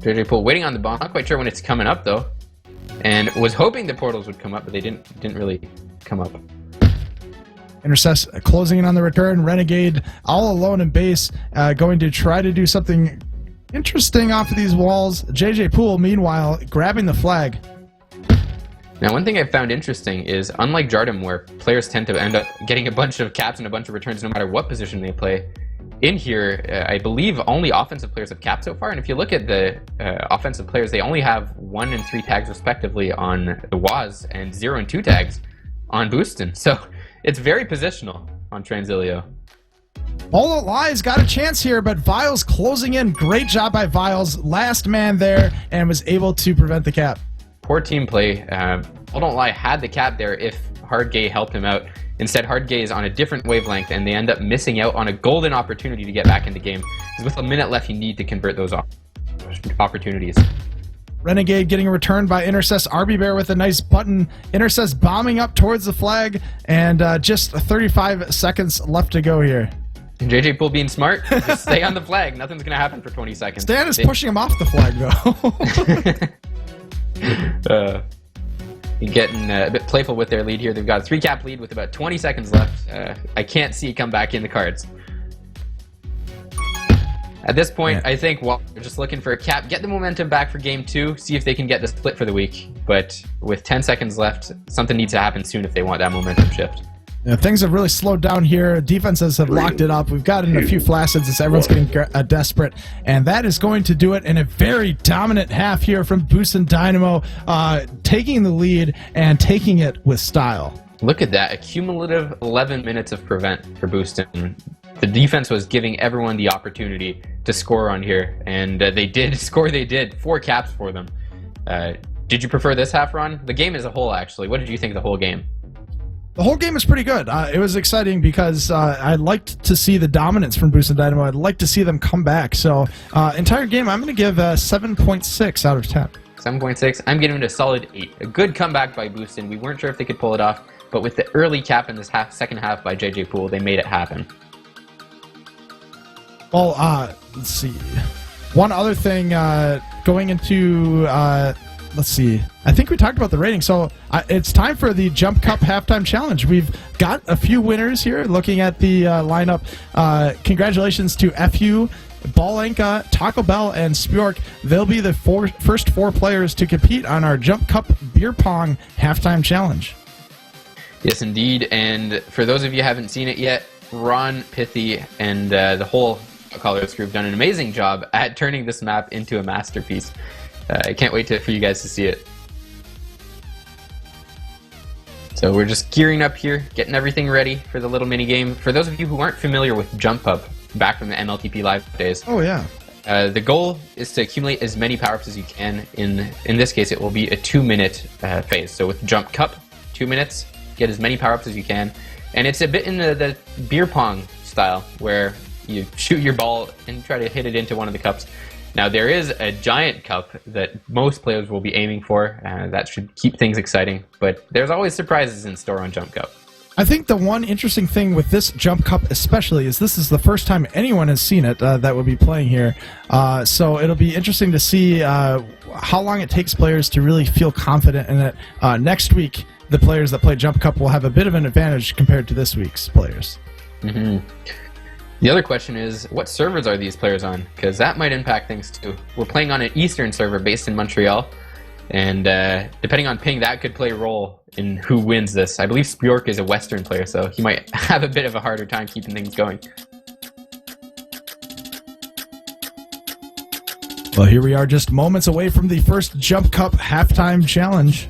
Speaker 3: JJ Poole waiting on the bomb. Not quite sure when it's coming up, though. And was hoping the portals would come up, but they didn't really come up.
Speaker 2: Intercept closing in on the return. Renegade all alone in base, going to try to do something interesting off of these walls. JJ Poole, meanwhile, grabbing the flag.
Speaker 3: Now, one thing I've found interesting is, unlike Jardim, where players tend to end up getting a bunch of caps and a bunch of returns no matter what position they play, in here, I believe only offensive players have capped so far, and if you look at the offensive players, they only have 1 and 3 tags respectively on the WAS, and 0 and 2 tags on Boostin. So it's very positional on Transilio.
Speaker 2: Ball Don't Lie's got a chance here, but Viles closing in. Great job by Viles. Last man there, and was able to prevent the cap.
Speaker 3: Poor team play. I don't lie, had the cap there if Hardgay helped him out. Instead, Hardgay is on a different wavelength, and they end up missing out on a golden opportunity to get back in the game. Because with a minute left, you need to convert those opportunities.
Speaker 2: Renegade getting a return by Intercess. RB Bear with a nice button. Intercess bombing up towards the flag, and just 35 seconds left to go here.
Speaker 3: And JJ Poole being smart, just stay on the flag. Nothing's going to happen for 20 seconds.
Speaker 2: Stan is pushing him off the flag, though.
Speaker 3: Getting a bit playful with their lead here. They've got a 3-cap lead with about 20 seconds left. I can't see it come back in the cards. At this point, I think they're just looking for a cap, get the momentum back for game 2, see if they can get the split for the week. But with 10 seconds left, something needs to happen soon if they want that momentum shift.
Speaker 2: Yeah, things have really slowed down here. Defenses have locked it up. We've gotten a few flaccid as everyone's getting desperate. And that is going to do it in a very dominant half here from Boostin Dynamo, taking the lead and taking it with style.
Speaker 3: Look at that. A cumulative 11 minutes of prevent for Boostin. The defense was giving everyone the opportunity to score on here. And they did score. They did. 4 caps for them. Did you prefer this half, Ron? The game as a whole, actually. What did you think of the whole game?
Speaker 2: The whole game is pretty good. It was exciting because I liked to see the dominance from Boostin Dynamo. I'd like to see them come back. So, entire game, I'm going to give 7.6 out of 10.
Speaker 3: 7.6. I'm giving it a solid 8. A good comeback by Boostin. We weren't sure if they could pull it off, but with the early cap in this second half by JJ Poole, they made it happen.
Speaker 2: Well, let's see. One other thing going into... let's see. I think we talked about the rating, so it's time for the Jump Cup Halftime Challenge. We've got a few winners here. Looking at the lineup, congratulations to FU, Ballenka, Taco Bell, and Spjork. They'll be the first 4 players to compete on our Jump Cup Beer Pong Halftime Challenge.
Speaker 3: Yes, indeed. And for those of you who haven't seen it yet, Ron, Pithy, and the whole ShotCallers group done an amazing job at turning this map into a masterpiece. I can't wait for you guys to see it. So we're just gearing up here, getting everything ready for the little mini game. For those of you who aren't familiar with Jump Up, back from the MLTP Live days.
Speaker 2: Oh yeah.
Speaker 3: The goal is to accumulate as many power-ups as you can. In this case, it will be a 2-minute phase. So with Jump Cup, 2 minutes, get as many power-ups as you can. And it's a bit in the beer pong style, where you shoot your ball and try to hit it into one of the cups. Now, there is a giant cup that most players will be aiming for. That should keep things exciting. But there's always surprises in store on Jump Cup.
Speaker 2: I think the one interesting thing with this Jump Cup especially is this is the first time anyone has seen it that will be playing here. So it'll be interesting to see how long it takes players to really feel confident in it. Next week, the players that play Jump Cup will have a bit of an advantage compared to this week's players.
Speaker 3: Mm-hmm. The other question is, what servers are these players on? Because that might impact things too. We're playing on an Eastern server based in Montreal, and depending on ping, that could play a role in who wins this. I believe Spjork is a Western player, so he might have a bit of a harder time keeping things going.
Speaker 2: Well, here we are just moments away from the first Jump Cup Halftime Challenge.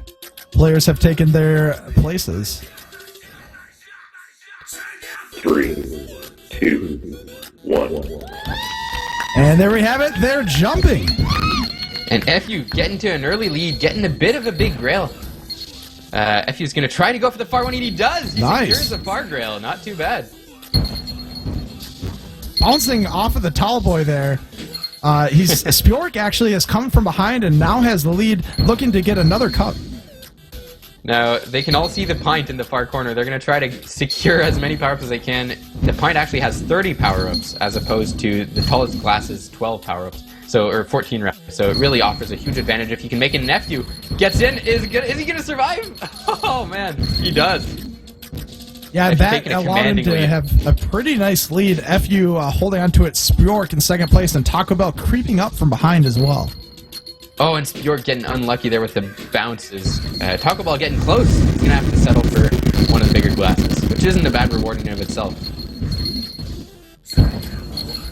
Speaker 2: Players have taken their places.
Speaker 4: 3, 2, 1.
Speaker 2: And there we have it. They're jumping.
Speaker 3: And FU getting to an early lead, getting a bit of a big grail. FU's going to try to go for the far one, and he does. He secures the far grail. Not too bad.
Speaker 2: Bouncing off of the tall boy there. Spjork actually has come from behind and now has the lead, looking to get another cup.
Speaker 3: Now, they can all see the pint in the far corner. They're going to try to secure as many power-ups as they can. The pint actually has 30 power-ups, as opposed to the tallest glass's 12 power-ups. Or 14 rather. So it really offers a huge advantage if you can make it. An FU gets in. Is he going to survive? Oh, man. He does.
Speaker 2: Yeah, that allowed him to have a pretty nice lead. FU holding on to it. Spjork in second place, and Taco Bell creeping up from behind as well.
Speaker 3: Oh, and Spjork getting unlucky there with the bounces. Taco Bell getting close. He's going to have to settle for one of the bigger glasses, which isn't a bad reward in and of itself.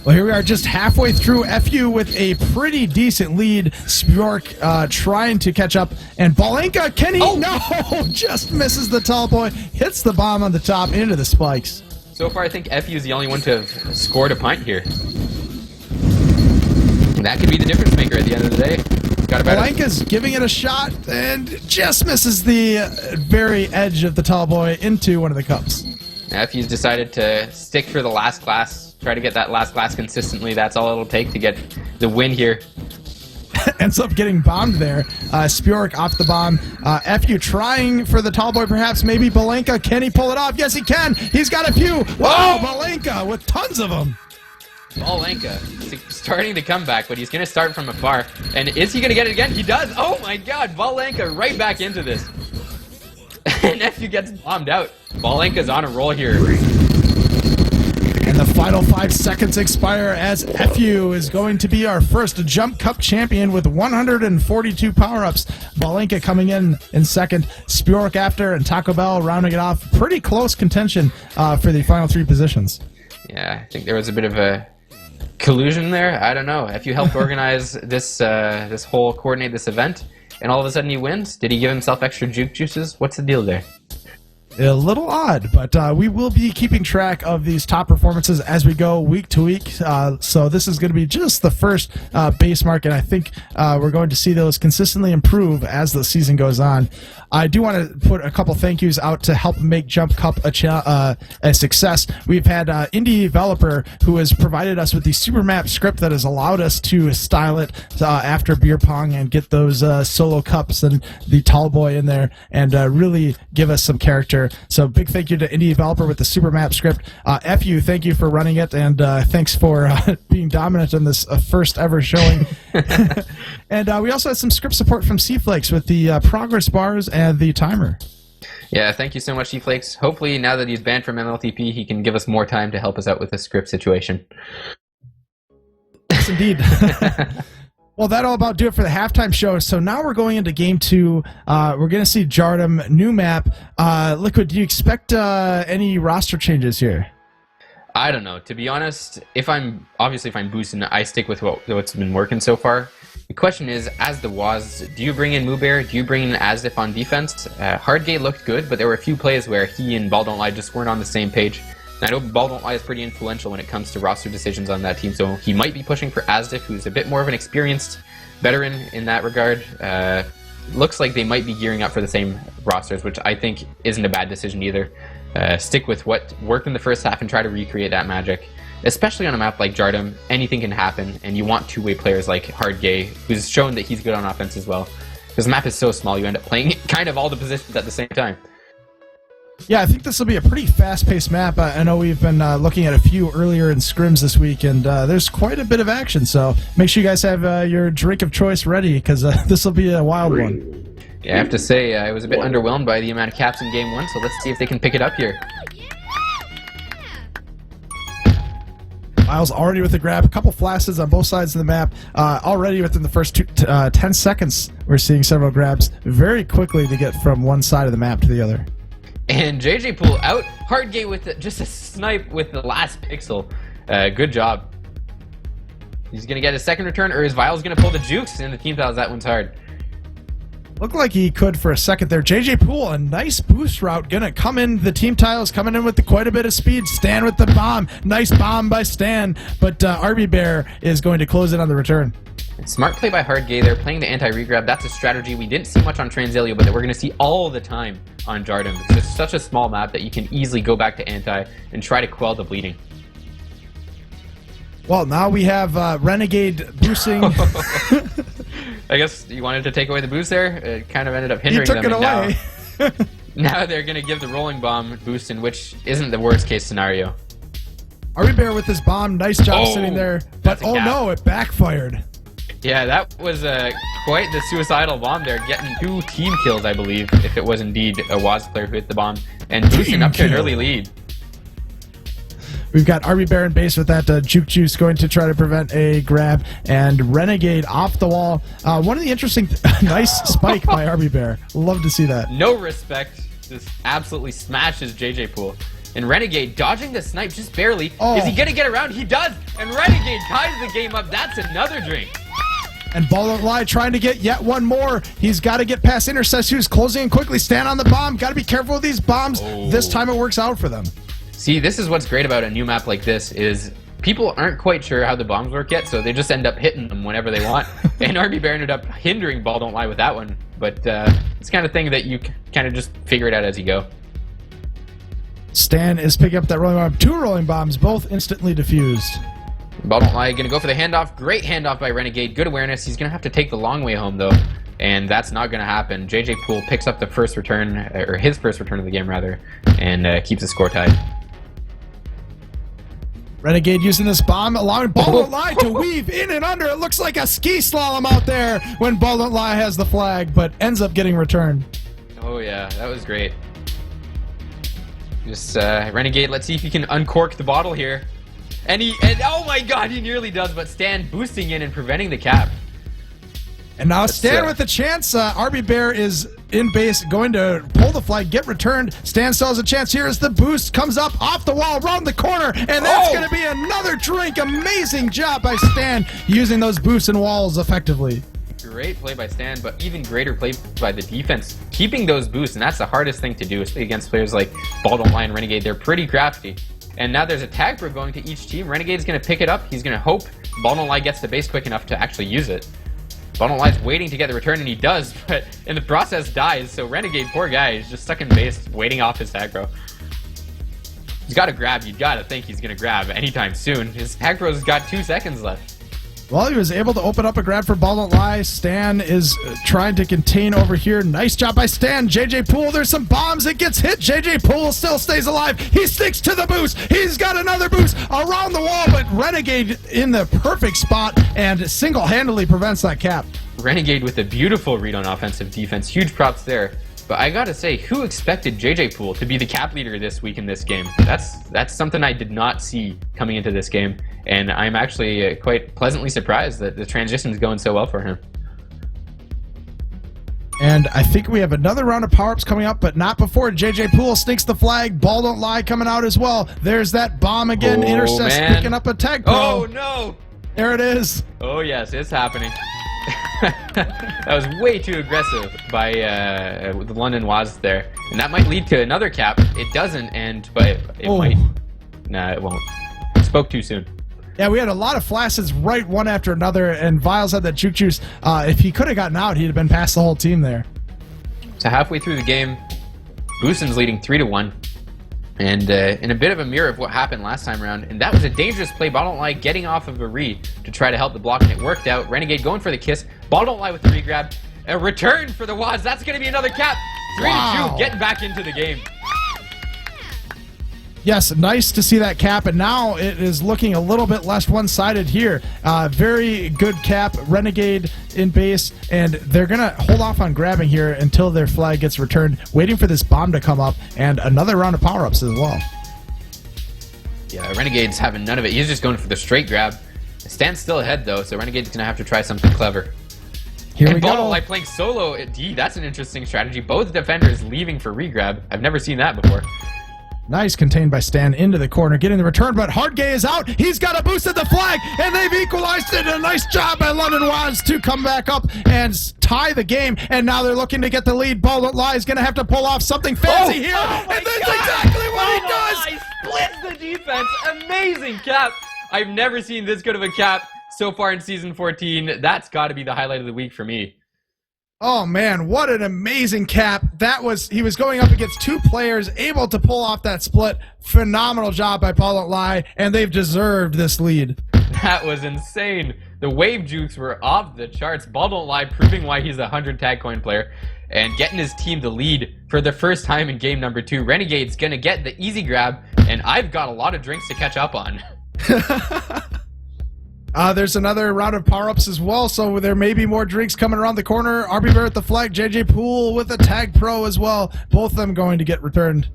Speaker 2: Well, here we are just halfway through. FU with a pretty decent lead. Spjork trying to catch up. And Ballenka, can he? Oh. No! Just misses the tall boy. Hits the bomb on the top into the spikes.
Speaker 3: So far, I think FU is the only one to have scored a pint here. And that could be the difference maker at the end of the day. Got about it.
Speaker 2: Malenka's giving it a shot and just misses the very edge of the tall boy into one of the cups.
Speaker 3: If decided to stick for the last glass, try to get that last glass consistently, that's all it'll take to get the win here.
Speaker 2: Ends up getting bombed there. Spjork off the bomb. FU trying for the tall boy, perhaps. Maybe Malenka. Can he pull it off? Yes, he can. He's got a few. Wow, Malenka with tons of them.
Speaker 3: Malenka starting to come back, but he's going to start from afar. And is he going to get it again? He does. Oh my god, Malenka right back into this. And FU gets bombed out. Malenka's on a roll here.
Speaker 2: And the final 5 seconds expire as FU is going to be our first Jump Cup champion with 142 power-ups. Malenka coming in second, Spjork after, and Taco Bell rounding it off. Pretty close contention for the final 3 positions.
Speaker 3: Yeah, I think there was a bit of a collusion there. I don't know. FU helped organize this coordinate this event, and all of a sudden he wins. Did he give himself extra juke juices? What's the deal there?
Speaker 2: A little odd, but we will be keeping track of these top performances as we go week to week. So this is going to be just the first base mark, and I think we're going to see those consistently improve as the season goes on. I do want to put a couple thank yous out to help make Jump Cup a success. We've had indie developer who has provided us with the super map script that has allowed us to style it after beer pong and get those solo cups and the tall boy in there and really give us some character. So big thank you to indie developer with the super map script. FU, thank you for running it, and thanks for being dominant in this first ever showing. And we also had some script support from C-Flakes with the progress bars and the timer.
Speaker 3: Yeah, thank you so much, C-Flakes. Hopefully, now that he's banned from MLTP, he can give us more time to help us out with the script situation.
Speaker 2: Yes, indeed. Well, that'll about do it for the halftime show. So now we're going into game 2. We're going to see Jardum, new map. Liquid, do you expect any roster changes here?
Speaker 3: I don't know. To be honest, if I'm boosting, I stick with what's been working so far. The question is, as the WASDs, do you bring in Mubear? Do you bring in Asdif on defense? Hardgate looked good, but there were a few plays where he and Ball Don't Lie just weren't on the same page. And I know Ball Don't Lie is pretty influential when it comes to roster decisions on that team, so he might be pushing for Asdif, who's a bit more of an experienced veteran in that regard. Looks like they might be gearing up for the same rosters, which I think isn't a bad decision either. Stick with what worked in the first half and try to recreate that magic. Especially on a map like Jardum, anything can happen, and you want two-way players like Hardgay, who's shown that he's good on offense as well. Because the map is so small, you end up playing kind of all the positions at the same time.
Speaker 2: Yeah, I think this will be a pretty fast-paced map. I know we've been looking at a few earlier in scrims this week, and there's quite a bit of action, so make sure you guys have your drink of choice ready, because this will be a wild one.
Speaker 3: Yeah, I have to say, I was a bit underwhelmed by the amount of caps in Game 1, so let's see if they can pick it up here.
Speaker 2: Miles already with the grab, a couple flashes on both sides of the map. Already within the first 10 seconds, we're seeing several grabs very quickly to get from one side of the map to the other.
Speaker 3: And JJ Poole out, Hardgate with just a snipe with the last pixel. Good job. He's going to get a second return, or is Viles going to pull the jukes? And the team tiles, that one's hard.
Speaker 2: Looked like he could for a second there. JJ Poole, a nice boost route, gonna come in. The team tiles coming in with quite a bit of speed. Stan with the bomb. Nice bomb by Stan, but RB Bear is going to close it on the return.
Speaker 3: Smart play by Hardgay. They're playing the anti-regrab. That's a strategy we didn't see much on Transalio, but that we're going to see all the time on Jardum. It's just such a small map that you can easily go back to anti and try to quell the bleeding.
Speaker 2: Well, now we have Renegade boosting.
Speaker 3: I guess you wanted to take away the boost there. It kind of ended up hindering them.
Speaker 2: He took it away.
Speaker 3: Now they're going to give the rolling bomb Boostin, which isn't the worst case scenario.
Speaker 2: RB Bear with his bomb. Nice job sitting there. But oh no, it backfired.
Speaker 3: Yeah, that was quite the suicidal bomb there, getting 2 team kills, I believe, if it was indeed a WASD player who hit the bomb, and Boostin up to an early lead.
Speaker 2: We've got RB Bear in base with that Juke Juice going to try to prevent a grab, and Renegade off the wall. One of the interesting, nice spike by RB Bear. Love to see that.
Speaker 3: No respect, just absolutely smashes JJ Poole. And Renegade dodging the snipe just barely. Oh. Is he going to get around? He does, and Renegade ties the game up. That's another drink.
Speaker 2: And Ball Don't Lie trying to get yet one more. He's got to get past Intercessor, who's closing in quickly. Stand on the bomb. Got to be careful with these bombs. This time it works out for them.
Speaker 3: See, this is what's great about a new map like this is people aren't quite sure how the bombs work yet, so they just end up hitting them whenever they want. And RB Bear ended up hindering Ball Don't Lie with that one. But it's the kind of thing that you kind of just figure it out as you go.
Speaker 2: Stan is picking up that rolling bomb. 2 rolling bombs, both instantly defused.
Speaker 3: Ball Don't Lie going to go for the handoff. Great handoff by Renegade. Good awareness. He's going to have to take the long way home, though. And that's not going to happen. JJ Poole picks up the first return, or his first return of the game, rather, and keeps the score tied.
Speaker 2: Renegade using this bomb, allowing Ball Don't Lie to weave in and under. It looks like a ski slalom out there when Ball Don't Lie has the flag, but ends up getting returned.
Speaker 3: Oh, yeah. That was great. Just Renegade, let's see if he can uncork the bottle here. And oh my god, he nearly does, but Stan boosting in and preventing the cap.
Speaker 2: And now Stan with the chance. RB Bear is in base, going to pull the flag, get returned. Stan still has a chance here as the boost comes up off the wall, around the corner, and that's going to be another drink. Amazing job by Stan using those boosts and walls effectively.
Speaker 3: Great play by Stan, but even greater play by the defense. Keeping those boosts, and that's the hardest thing to do against players like Ball Don't Lie and Renegade. They're pretty crafty. And now there's a tag pro going to each team. Renegade's going to pick it up. He's going to hope Ball Don't Lie gets to base quick enough to actually use it. Ball Don't Lie's waiting to get the return, and he does, but in the process dies. So Renegade, poor guy, is just stuck in base, waiting off his tag pro. He's got to grab. You got to think he's going to grab anytime soon. His tag pro's got 2 seconds left.
Speaker 2: Well, he was able to open up a grab for Ball Don't Lie. Stan is trying to contain over here. Nice job by Stan. JJ Poole, there's some bombs. It gets hit. JJ Poole still stays alive. He sticks to the boost. He's got another boost around the wall, but Renegade in the perfect spot and single-handedly prevents that cap.
Speaker 3: Renegade with a beautiful read on offensive defense. Huge props there. But I gotta say, who expected JJ Poole to be the cap leader this week in this game? That's something I did not see coming into this game, and I'm actually quite pleasantly surprised that the transition is going so well for him.
Speaker 2: And I think we have another round of power-ups coming up, but not before JJ Poole sneaks the flag. Ball Don't Lie coming out as well. There's that bomb again. Intercept, picking up a tag pro.
Speaker 3: Oh, no!
Speaker 2: There it is.
Speaker 3: Oh, yes, it's happening. That was way too aggressive by the London WASDs there, and that might lead to another cap. It doesn't, but it might. Nah, it won't. Spoke too soon.
Speaker 2: Yeah, we had a lot of flashes right one after another, and Viles had that juke juice. If he could have gotten out, he'd have been past the whole team there.
Speaker 3: So halfway through the game, Boostin's leading 3-1. And in a bit of a mirror of what happened last time around, and that was a dangerous play. Ball Don't Lie getting off of a re to try to help the block, and it worked out. Renegade going for the kiss. Ball Don't Lie with the re-grab. A return for the WASDs. That's going to be another cap. 3-2, getting back into the game.
Speaker 2: Yes, nice to see that cap, and now it is looking a little bit less one-sided here. Very good cap, Renegade in base, and they're going to hold off on grabbing here until their flag gets returned, waiting for this bomb to come up, and another round of power-ups as well.
Speaker 3: Yeah, Renegade's having none of it. He's just going for the straight grab. Stan's still ahead, though, so Renegade's going to have to try something clever.
Speaker 2: Here we
Speaker 3: and Ball Don't
Speaker 2: go.
Speaker 3: Lie playing solo. That's an interesting strategy. Both defenders leaving for re-grab. I've never seen that before.
Speaker 2: Nice, contained by Stan into the corner, getting the return, but Hardgay is out. He's got a boost at the flag, and they've equalized it. A nice job by London WASDs to come back up and tie the game, and now they're looking to get the lead. Ball Don't Lie is going to have to pull off something fancy here, and that's exactly what he does.
Speaker 3: Splits the defense. Amazing cap. I've never seen this good of a cap so far in Season 14. That's got to be the highlight of the week for me.
Speaker 2: Oh man, what an amazing cap. He was going up against 2 players, able to pull off that split. Phenomenal job by Ball Don't Lie, and they've deserved this lead.
Speaker 3: That was insane. The wave jukes were off the charts. Ball Don't Lie proving why he's a 100 tag coin player and getting his team the lead for the first time in game number 2. Renegade's gonna get the easy grab, and I've got a lot of drinks to catch up on.
Speaker 2: There's another round of power-ups as well, so there may be more drinks coming around the corner. RB Bear at the flag, JJ Poole with a tag pro as well. Both of them going to get returned.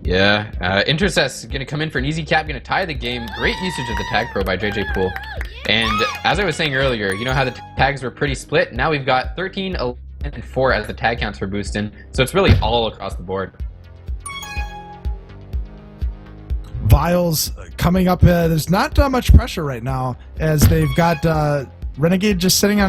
Speaker 3: Yeah, Intercess going to come in for an easy cap, going to tie the game. Great usage of the tag pro by JJ Poole. And as I was saying earlier, you know how the tags were pretty split? Now we've got 13, 11, and 4 as the tag counts for Boostin. So it's really all across the board.
Speaker 2: Viles coming up. There's not much pressure right now as they've got Renegade just sitting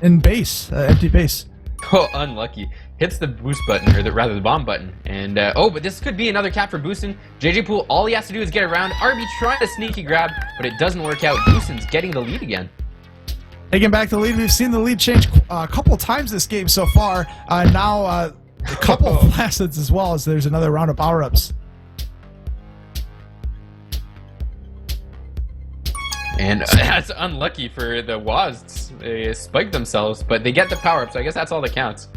Speaker 2: in base, empty base.
Speaker 3: Oh, unlucky. Hits the boost button, or rather the bomb button. And, but this could be another cap for Boostin. JJ Poole, all he has to do is get around. RB trying to sneaky grab, but it doesn't work out. Boostin's getting the lead again.
Speaker 2: Taking back the lead. We've seen the lead change a couple times this game so far. Now a couple of flaccets as well, as there's another round of power-ups.
Speaker 3: And that's unlucky for the WASDs. They spiked themselves, but they get the power-up, so I guess that's all that counts.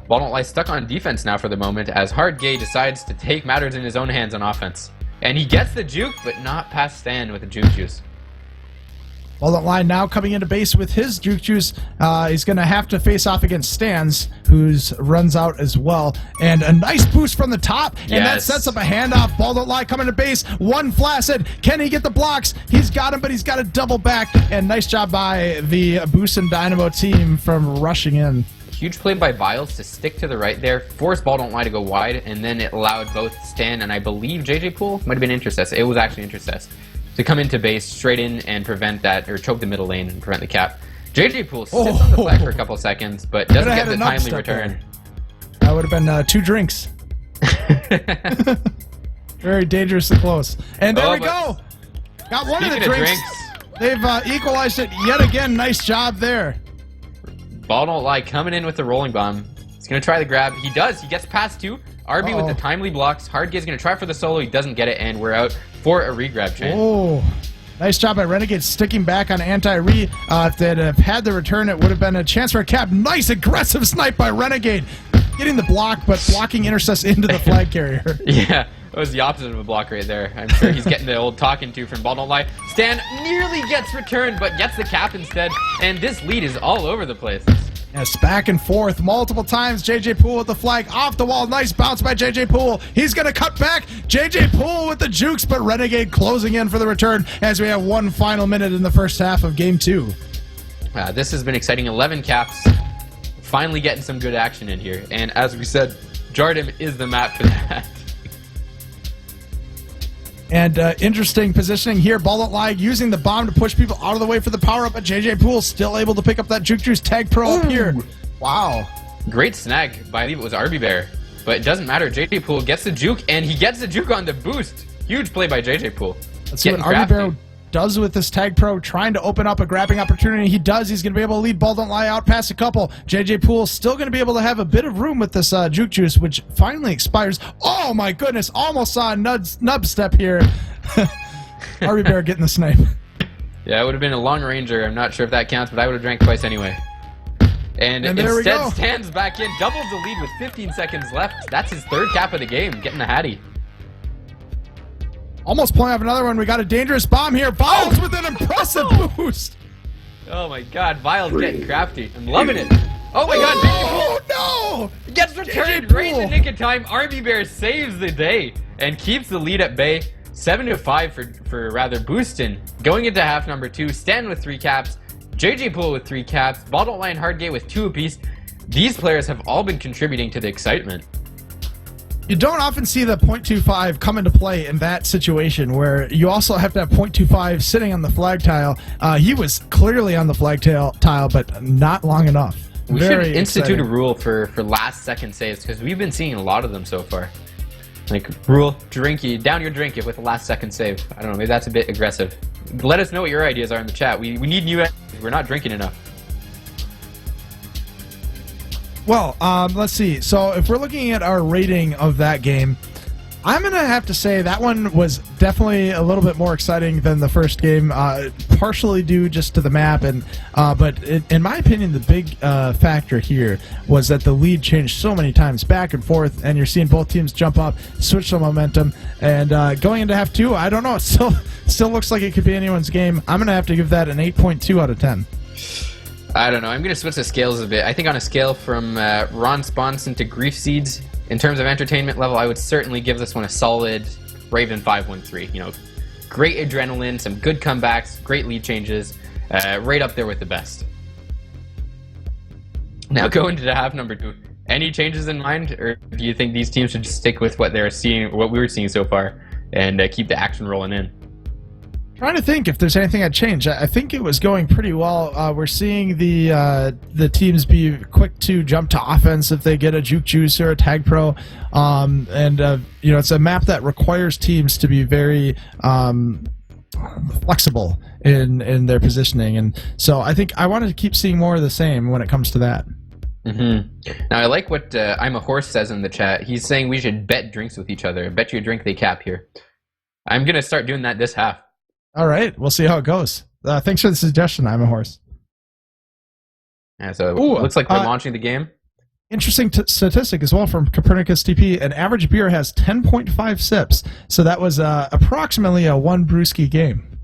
Speaker 3: Ball Don't Lie stuck on defense now for the moment, as Hard Gay decides to take matters in his own hands on offense. And he gets the juke, but not past Stan with the juke juice.
Speaker 2: Ball Don't Lie now coming into base with his juke juice. He's going to have to face off against Stans, who's runs out as well. And a nice boost from the top, and that sets up a handoff. Ball Don't Lie coming to base. One flaccid. Can he get the blocks? He's got him, but he's got to double back. And nice job by the Boostin Dynamo team from rushing in.
Speaker 3: Huge play by Viles to stick to the right there, force Ball Don't Lie to go wide, and then it allowed both Stan and I believe JJ Poole, might have been Intercess. It was actually Intercess, to come into base straight in and prevent that, or choke the middle lane and prevent the cap. JJ Poole sits on the flag for a couple seconds, but doesn't get the timely return.
Speaker 2: There. That would have been 2 drinks. Very dangerously close. And there we go. Got one of the drinks. They've equalized it yet again. Nice job there.
Speaker 3: Ball Don't Lie coming in with the rolling bomb. He's going to try the grab. He does. He gets past 2. RB with the timely blocks. Hard Gay's going to try for the solo. He doesn't get it, and we're out for a re-grab chain.
Speaker 2: Oh, nice job by Renegade sticking back on anti-re. If they'd have had the return, it would have been a chance for a cap. Nice aggressive snipe by Renegade. Getting the block, but blocking Intercess into the flag carrier.
Speaker 3: Yeah, it was the opposite of a block right there. I'm sure he's getting the old talking to from Ball Don't Lie. Stan nearly gets returned, but gets the cap instead, and this lead is all over the place.
Speaker 2: Yes, back and forth multiple times. JJ Poole with the flag off the wall. Nice bounce by JJ Poole. He's going to cut back. JJ Poole with the jukes, but Renegade closing in for the return as we have one final minute in the first half of Game 2.
Speaker 3: This has been exciting. 11 caps. Finally getting some good action in here. And as we said, Jardim is the map for that.
Speaker 2: And interesting positioning here. Ball Don't Lie using the bomb to push people out of the way for the power-up, but JJ Poole still able to pick up that juke juice. Tag pro up here. Wow.
Speaker 3: Great snag by, I believe it was RB Bear. But it doesn't matter. JJ Poole gets the juke, and he gets the juke on the boost. Huge play by JJ Poole.
Speaker 2: Let's see what RB Bear does with this tag pro, trying to open up a grabbing opportunity. He does. He's going to be able to lead Ball Don't Lie out past a couple. JJ Poole still going to be able to have a bit of room with this juke juice, which finally expires. Oh my goodness, almost saw a nub step here. RB Bear getting the snipe.
Speaker 3: Yeah, it would have been a long ranger. I'm not sure if that counts, but I would have drank twice anyway. And instead stands back in, doubles the lead with 15 seconds left. That's his 3rd cap of the game, getting the Hattie.
Speaker 2: Almost pulling up another one. We got a dangerous bomb here. Viles with an impressive boost.
Speaker 3: Oh my god, Viles getting crafty. I'm loving it. Oh my god,
Speaker 2: no!
Speaker 3: Gets returned right in the nick of time. RB Bear saves the day and keeps the lead at bay. 7-5 for rather Boostin. Going into half number 2, Stan with 3 caps, JJ Poole with 3 caps, Ball Don't Lie and Hard Gay with 2 apiece. These players have all been contributing to the excitement.
Speaker 2: You don't often see the .25 come into play in that situation where you also have to have .25 sitting on the flag tile. He was clearly on the flag tile, but not long enough.
Speaker 3: We should institute a rule for last second saves, because we've been seeing a lot of them so far. Like, rule, down your drink it with a last second save. I don't know, maybe that's a bit aggressive. Let us know what your ideas are in the chat. We need new ideas. We're not drinking enough.
Speaker 2: Well, let's see. So if we're looking at our rating of that game, I'm going to have to say that one was definitely a little bit more exciting than the first game, partially due just to the map. But in my opinion, the big factor here was that the lead changed so many times back and forth, and you're seeing both teams jump up, switch the momentum. And going into half 2, I don't know. It still looks like it could be anyone's game. I'm going to have to give that an 8.2 out of 10.
Speaker 3: I don't know. I'm going to switch the scales a bit. I think on a scale from Ron Sponson to Grief Seeds, in terms of entertainment level, I would certainly give this one a solid Raven 513. You know, great adrenaline, some good comebacks, great lead changes, right up there with the best. Now going to half number 2. Any changes in mind, or do you think these teams should just stick with what they're seeing, what we were seeing so far, and keep the action rolling in?
Speaker 2: Trying to think if there's anything I'd change. I think it was going pretty well. We're seeing the teams be quick to jump to offense if they get a juke juice or a tag pro, and you know, it's a map that requires teams to be very flexible in their positioning, and so I think I wanted to keep seeing more of the same when it comes to that.
Speaker 3: Now I like what I'm a Horse says in the chat. He's saying we should bet drinks with each other. Bet you a drink, they cap here. I'm gonna start doing that this half.
Speaker 2: All right, we'll see how it goes. Thanks for the suggestion. I'm a Horse.
Speaker 3: Yeah, so it looks like we're launching the game.
Speaker 2: Interesting statistic as well from Copernicus TP. An average beer has 10.5 sips, so that was approximately a 1 brewski game.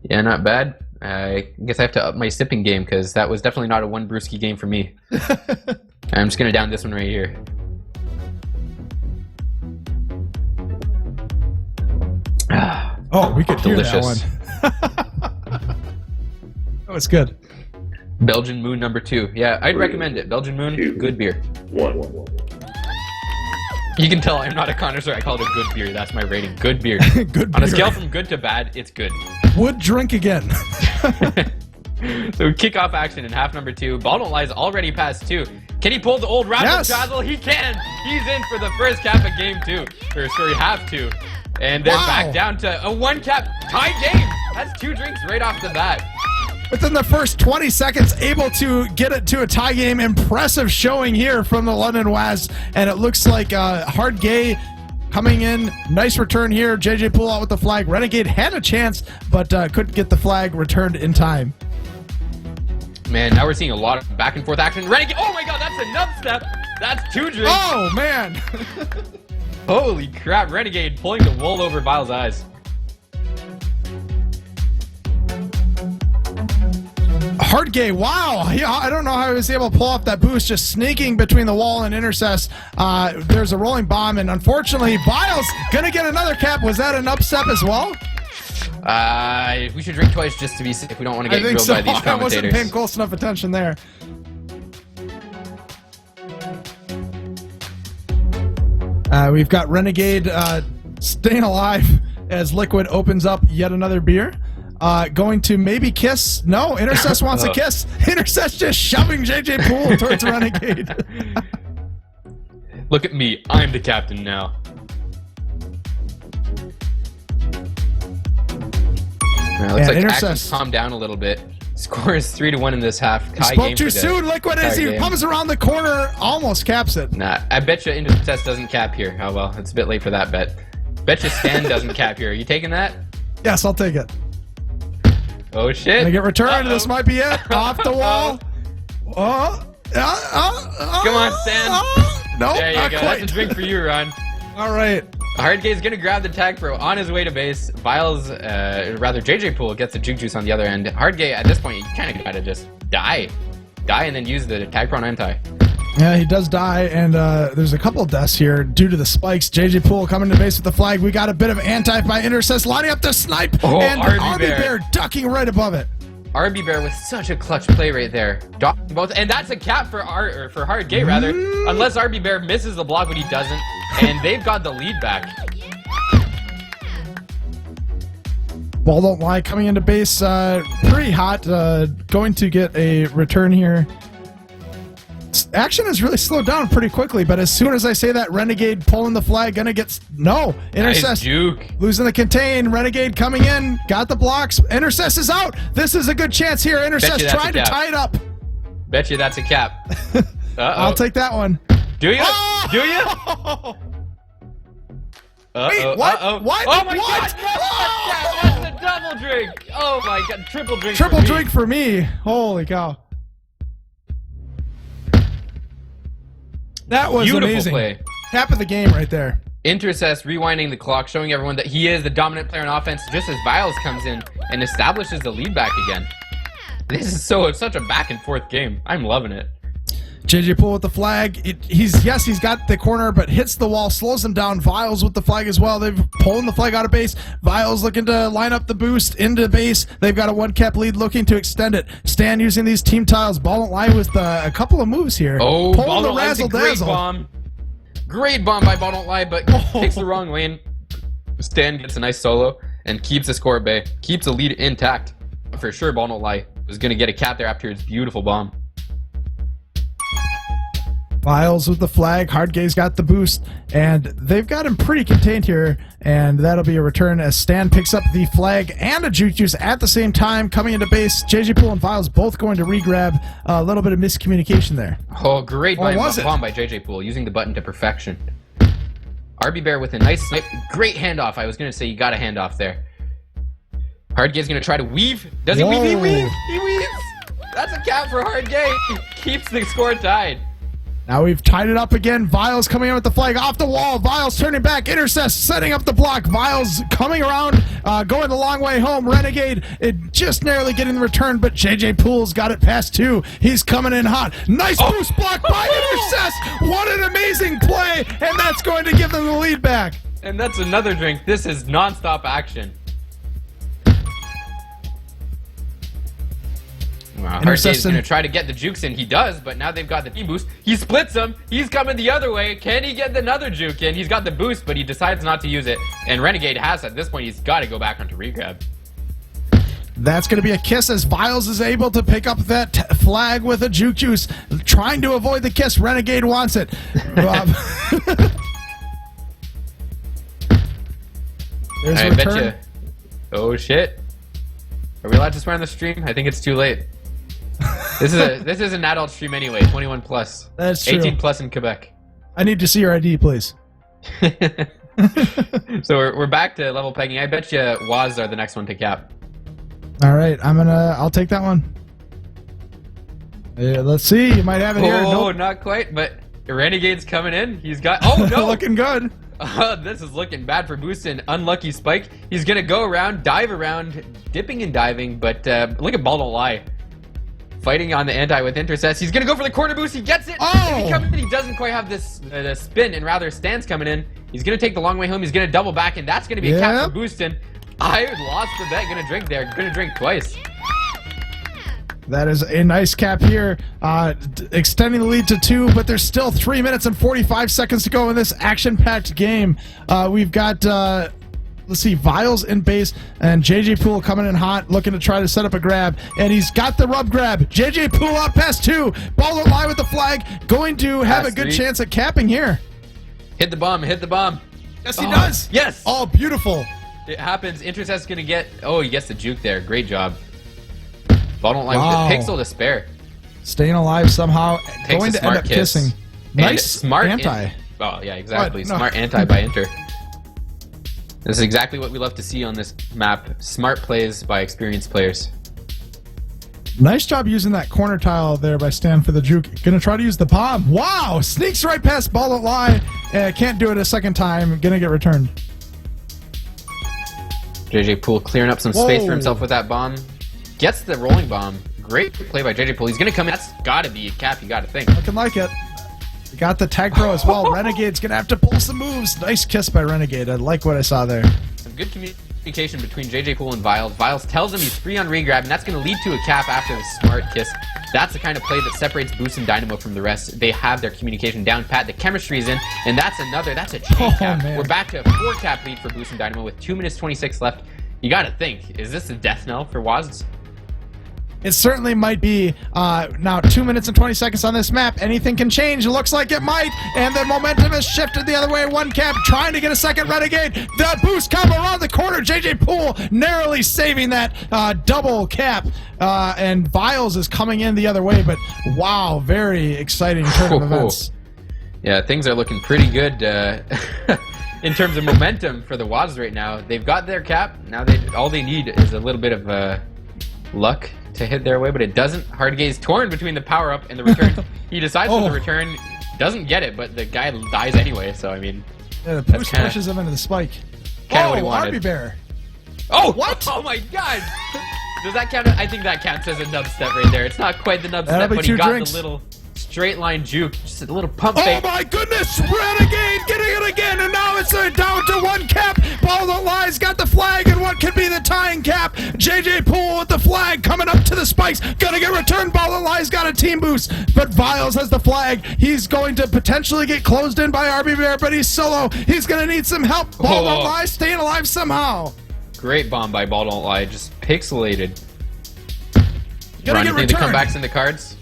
Speaker 3: Yeah, not bad. I guess I have to up my sipping game because that was definitely not a 1 brewski game for me. I'm just gonna down this one right here.
Speaker 2: Oh, we could hear
Speaker 3: delicious.
Speaker 2: that one. That was good.
Speaker 3: Belgian Moon number 2. Yeah, I'd recommend it. Belgian Moon, good beer.
Speaker 4: 1.
Speaker 3: You can tell I'm not a connoisseur. I call it a good beer. That's my rating. Good beer.
Speaker 2: Good
Speaker 3: On a
Speaker 2: beer.
Speaker 3: scale from good to bad, it's good.
Speaker 2: Would drink again.
Speaker 3: So kick-off action in half number 2. Ball don't lie's already past 2. Can he pull the old razzle-dazzle? He can. He's in for the first cap of game 2. Or sorry, half 2. And they're back down to a 1-cap tie game. That's 2 drinks right off the bat.
Speaker 2: Within the first 20 seconds, able to get it to a tie game. Impressive showing here from the London WASDs. And it looks like Hard Gay coming in. Nice return here. JJ pull out with the flag. Renegade had a chance, but couldn't get the flag returned in time.
Speaker 3: Man, now we're seeing a lot of back and forth action. Renegade, oh my god, that's a nub step. That's 2 drinks.
Speaker 2: Oh, man.
Speaker 3: Holy crap, Renegade pulling the wool over Vile's eyes.
Speaker 2: Hard Gay, wow. I don't know how he was able to pull off that boost, just sneaking between the wall and intercess. There's a rolling bomb, and unfortunately, Vile's going to get another cap. Was that an upstep as well?
Speaker 3: We should drink twice just to be safe. We don't want to get grilled by these
Speaker 2: I wasn't
Speaker 3: commentators.
Speaker 2: paying close enough attention there. We've got Renegade staying alive as Liquid opens up yet another beer. Going to maybe kiss. No, Intercess wants a kiss. Intercess just shoving JJ Poole towards Renegade.
Speaker 3: Look at me. I'm the captain now. Looks like action's calmed down a little bit. Score is 3-1 in this half.
Speaker 2: He spoke too soon. Liquid as he comes around the corner, almost caps it.
Speaker 3: Nah, I bet you Intercess doesn't cap here. Oh well, it's a bit late for that bet. Bet you Stan doesn't cap here. Are you taking that?
Speaker 2: Yes, I'll take it.
Speaker 3: Oh shit!
Speaker 2: Gonna get returned. This might be it. Off the wall.
Speaker 3: Come on, Stan.
Speaker 2: No,
Speaker 3: there you
Speaker 2: not
Speaker 3: go.
Speaker 2: quite.
Speaker 3: That's a drink for you, Ron.
Speaker 2: All right.
Speaker 3: Hardgate's gonna grab the tag pro on his way to base. Vile's, rather JJ Poole gets the juke juice on the other end. Hardgate at this point, you kind of gotta just die, and then use the tag pro on anti.
Speaker 2: Yeah, he does die, and there's a couple of deaths here due to the spikes. JJ Poole coming to base with the flag. We got a bit of anti by Intercess, lining up the snipe, and RB Bear ducking right above it.
Speaker 3: RB Bear with such a clutch play right there. Both, and that's a cap for Hardgate, rather. Unless RB Bear misses the block, but he doesn't. And they've got the lead back.
Speaker 2: Ball don't lie coming into base. Pretty hot. Going to get a return here. Action has really slowed down pretty quickly, but as soon as I say that, Renegade pulling the flag, gonna get Intercess
Speaker 3: nice juke.
Speaker 2: Losing the contain. Renegade coming in, got the blocks. Intercess is out. This is a good chance here. Intercess trying to tie it up.
Speaker 3: Bet you that's a cap.
Speaker 2: I'll take that one.
Speaker 3: Do you?
Speaker 2: Oh!
Speaker 3: Do you?
Speaker 2: Wait, what? What?
Speaker 3: Oh my
Speaker 2: what?
Speaker 3: god! That's a double drink! Oh my god, triple drink.
Speaker 2: Triple drink for me. Holy cow! That was
Speaker 3: beautiful
Speaker 2: amazing.
Speaker 3: Play.
Speaker 2: Cap of the game right there.
Speaker 3: Intercess rewinding the clock, showing everyone that he is the dominant player on offense, just as Viles comes in and establishes the lead back again. This is such a back and forth game. I'm loving it.
Speaker 2: JJ Poole with the flag. He's got the corner, but hits the wall, slows him down. Viles with the flag as well. They've pulling the flag out of base. Viles looking to line up the boost into base. They've got a 1-cap lead, looking to extend it. Stan using these team tiles. Ball don't lie with a couple of moves here.
Speaker 3: Oh,
Speaker 2: pulling the razzle dazzle.
Speaker 3: Great bomb by Ball don't lie, but takes the wrong lane. Stan gets a nice solo and keeps the score at bay. Keeps the lead intact. For sure, Ball don't lie was going to get a cap there after his beautiful bomb.
Speaker 2: Vials with the flag. Hardgaze got the boost, and they've got him pretty contained here, and that'll be a return as Stan picks up the flag and a juke juice at the same time coming into base. JJ Poole and Vials both going to re-grab. A little bit of miscommunication there.
Speaker 3: Oh, great bomb by JJ Poole, using the button to perfection. RB Bear with a nice snipe. Great handoff. I was going to say you got a handoff there. Hardgaze going to try to weave. Does he weave? He weaves. He weaves. That's a cap for Hardgaze. Keeps the score tied.
Speaker 2: Now we've tied it up again. Vials coming in with the flag off the wall. Vials turning back. Intercess setting up the block. Vials coming around, going the long way home. Renegade just narrowly getting the return, but JJ Poole's got it past 2. He's coming in hot. Nice boost block by Intercess. What an amazing play, and that's going to give them the lead back.
Speaker 3: And that's another drink. This is non-stop action. Wow, Hardgaze is going to try to get the jukes in. He does, but now they've got the team boost. He splits them. He's coming the other way. Can he get another juke in? He's got the boost, but he decides not to use it. And Renegade has, at this point, he's got to go back onto regrab.
Speaker 2: That's going to be a kiss as Vials is able to pick up that flag with a juke juice. Trying to avoid the kiss. Renegade wants it. There's a return.
Speaker 3: Bet you. Oh, shit. Are we allowed to swear on the stream? I think it's too late. This is an adult stream anyway, 21 plus.
Speaker 2: That's true.
Speaker 3: 18 plus in Quebec.
Speaker 2: I need to see your ID, please.
Speaker 3: So we're back to level pegging. I bet you WASDs are the next one to cap.
Speaker 2: All right, I'll take that one. Let's see, you might have it here.
Speaker 3: Oh, nope. Not quite, but Renegade's coming in. He's got, oh no!
Speaker 2: Looking good.
Speaker 3: This is looking bad for Boostin. Unlucky spike. He's gonna go around, dive around, dipping and diving, but look at Ball Don't Lie. Fighting on the anti with Intercess. He's gonna go for the corner boost. He gets it.
Speaker 2: Oh!
Speaker 3: He doesn't quite have this the spin, and rather Stan's coming in. He's gonna take the long way home. He's gonna double back, and that's gonna be a cap for Boostin. I lost the bet. Gonna drink there. Gonna drink twice.
Speaker 2: That is a nice cap here, extending the lead to 2, but there's still 3 minutes and 45 seconds to go in this action-packed game. We've got, let's see, Vials in base, and JJ Poole coming in hot, looking to try to set up a grab, and he's got the rub grab. JJ Poole up past 2, Ball Don't Lie with the flag, going to have a good chance at capping here.
Speaker 3: Hit the bomb, hit the bomb.
Speaker 2: Yes, he does.
Speaker 3: Yes.
Speaker 2: Oh, beautiful.
Speaker 3: It happens. Intercess gonna get, he gets the juke there. Great job. Ball Don't Lie with the pixel to spare.
Speaker 2: Staying alive somehow, going to end up kissing. Nice
Speaker 3: smart
Speaker 2: anti.
Speaker 3: Oh, yeah, exactly.
Speaker 2: What? No.
Speaker 3: Smart anti by Inter. This is exactly what we love to see on this map. Smart plays by experienced players.
Speaker 2: Nice job using that corner tile there by Stan for the juke. Gonna try to use the bomb. Wow! Sneaks right past Ball Don't Lie. Can't do it a second time. Gonna get returned.
Speaker 3: JJ Poole clearing up some space for himself with that bomb. Gets the rolling bomb. Great play by JJ Poole. He's gonna come in. That's gotta be a cap, you gotta think.
Speaker 2: Looking like it. We got the tag pro as well. Renegade's gonna have to pull some moves. Nice kiss by Renegade. I like what I saw there.
Speaker 3: Some good communication between JJ Poole and Vials. Vials tells him he's free on regrab, and that's gonna lead to a cap after the smart kiss. That's the kind of play that separates Boost and Dynamo from the rest. They have their communication down pat. The chemistry is in, and that's a chain cap.
Speaker 2: Man.
Speaker 3: We're back to a 4-cap lead for Boost and Dynamo with 2 minutes 26 left. You gotta think, is this a death knell for WASDs?
Speaker 2: It certainly might be. Now 2 minutes and 20 seconds on this map. Anything can change. It looks like it might. And the momentum has shifted the other way. 1 cap trying to get a second Renegade. The boost come around the corner. JJ Poole narrowly saving that double cap. And Vials is coming in the other way. But wow, very exciting turn of events.
Speaker 3: Yeah, things are looking pretty good in terms of momentum for the WASDs right now. They've got their cap. Now all they need is a little bit of luck to hit their way, but it doesn't. Hardgaze torn between the power up and the return. He decides for the return, doesn't get it, but the guy dies anyway. So I mean,
Speaker 2: yeah, the boost pushes him into the spike.
Speaker 3: Kind of what he wanted.
Speaker 2: RB Bear.
Speaker 3: Oh, what? Oh my God! Does that count? I think that counts as a nubstep right there. It's not quite the nubstep, but he got the little straight line juke, just a little pump fake.
Speaker 2: Oh my goodness! Renegade getting it again, and now it's down to 1 cap. Ball Don't Lie's got the flag, and what could be the tying cap? JJ Poole with the flag coming up to the spikes, gonna get returned. Ball Don't Lie's got a team boost, but Vials has the flag. He's going to potentially get closed in by RB Bear, but he's solo. He's gonna need some help. Ball Don't Lie staying alive somehow.
Speaker 3: Great bomb by Ball Don't Lie, just pixelated.
Speaker 2: Gonna get
Speaker 3: Any
Speaker 2: returned.
Speaker 3: comebacks in the cards?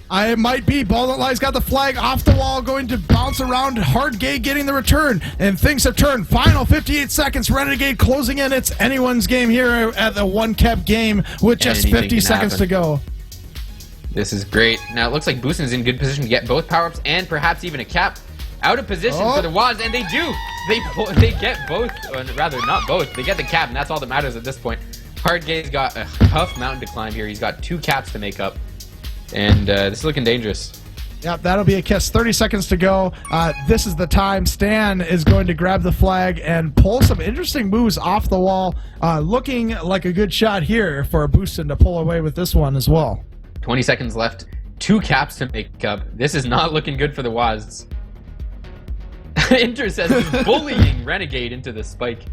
Speaker 2: It might be. Ball Don't Lie's got the flag off the wall, going to bounce around. Hardgate getting the return, and things have turned. Final 58 seconds. Renegade closing in. It's anyone's game here at the one-cap game with just
Speaker 3: Anything
Speaker 2: 50
Speaker 3: can
Speaker 2: seconds
Speaker 3: happen.
Speaker 2: to go.
Speaker 3: This is great. Now it looks like Boostin is in good position to get both power-ups and perhaps even a cap. Out of position for the WASDs, and they do. They get both, or rather not both. They get the cap, and that's all that matters at this point. Hardgate's got a tough mountain to climb here. He's got 2 caps to make up. And this is looking dangerous.
Speaker 2: Yep, that'll be a kiss. 30 seconds to go. This is the time. Stan is going to grab the flag and pull some interesting moves off the wall. Looking like a good shot here for Boostin to pull away with this one as well.
Speaker 3: 20 seconds left. 2 caps to make up. This is not looking good for the WASDs. Intercess is bullying Renegade into the spike.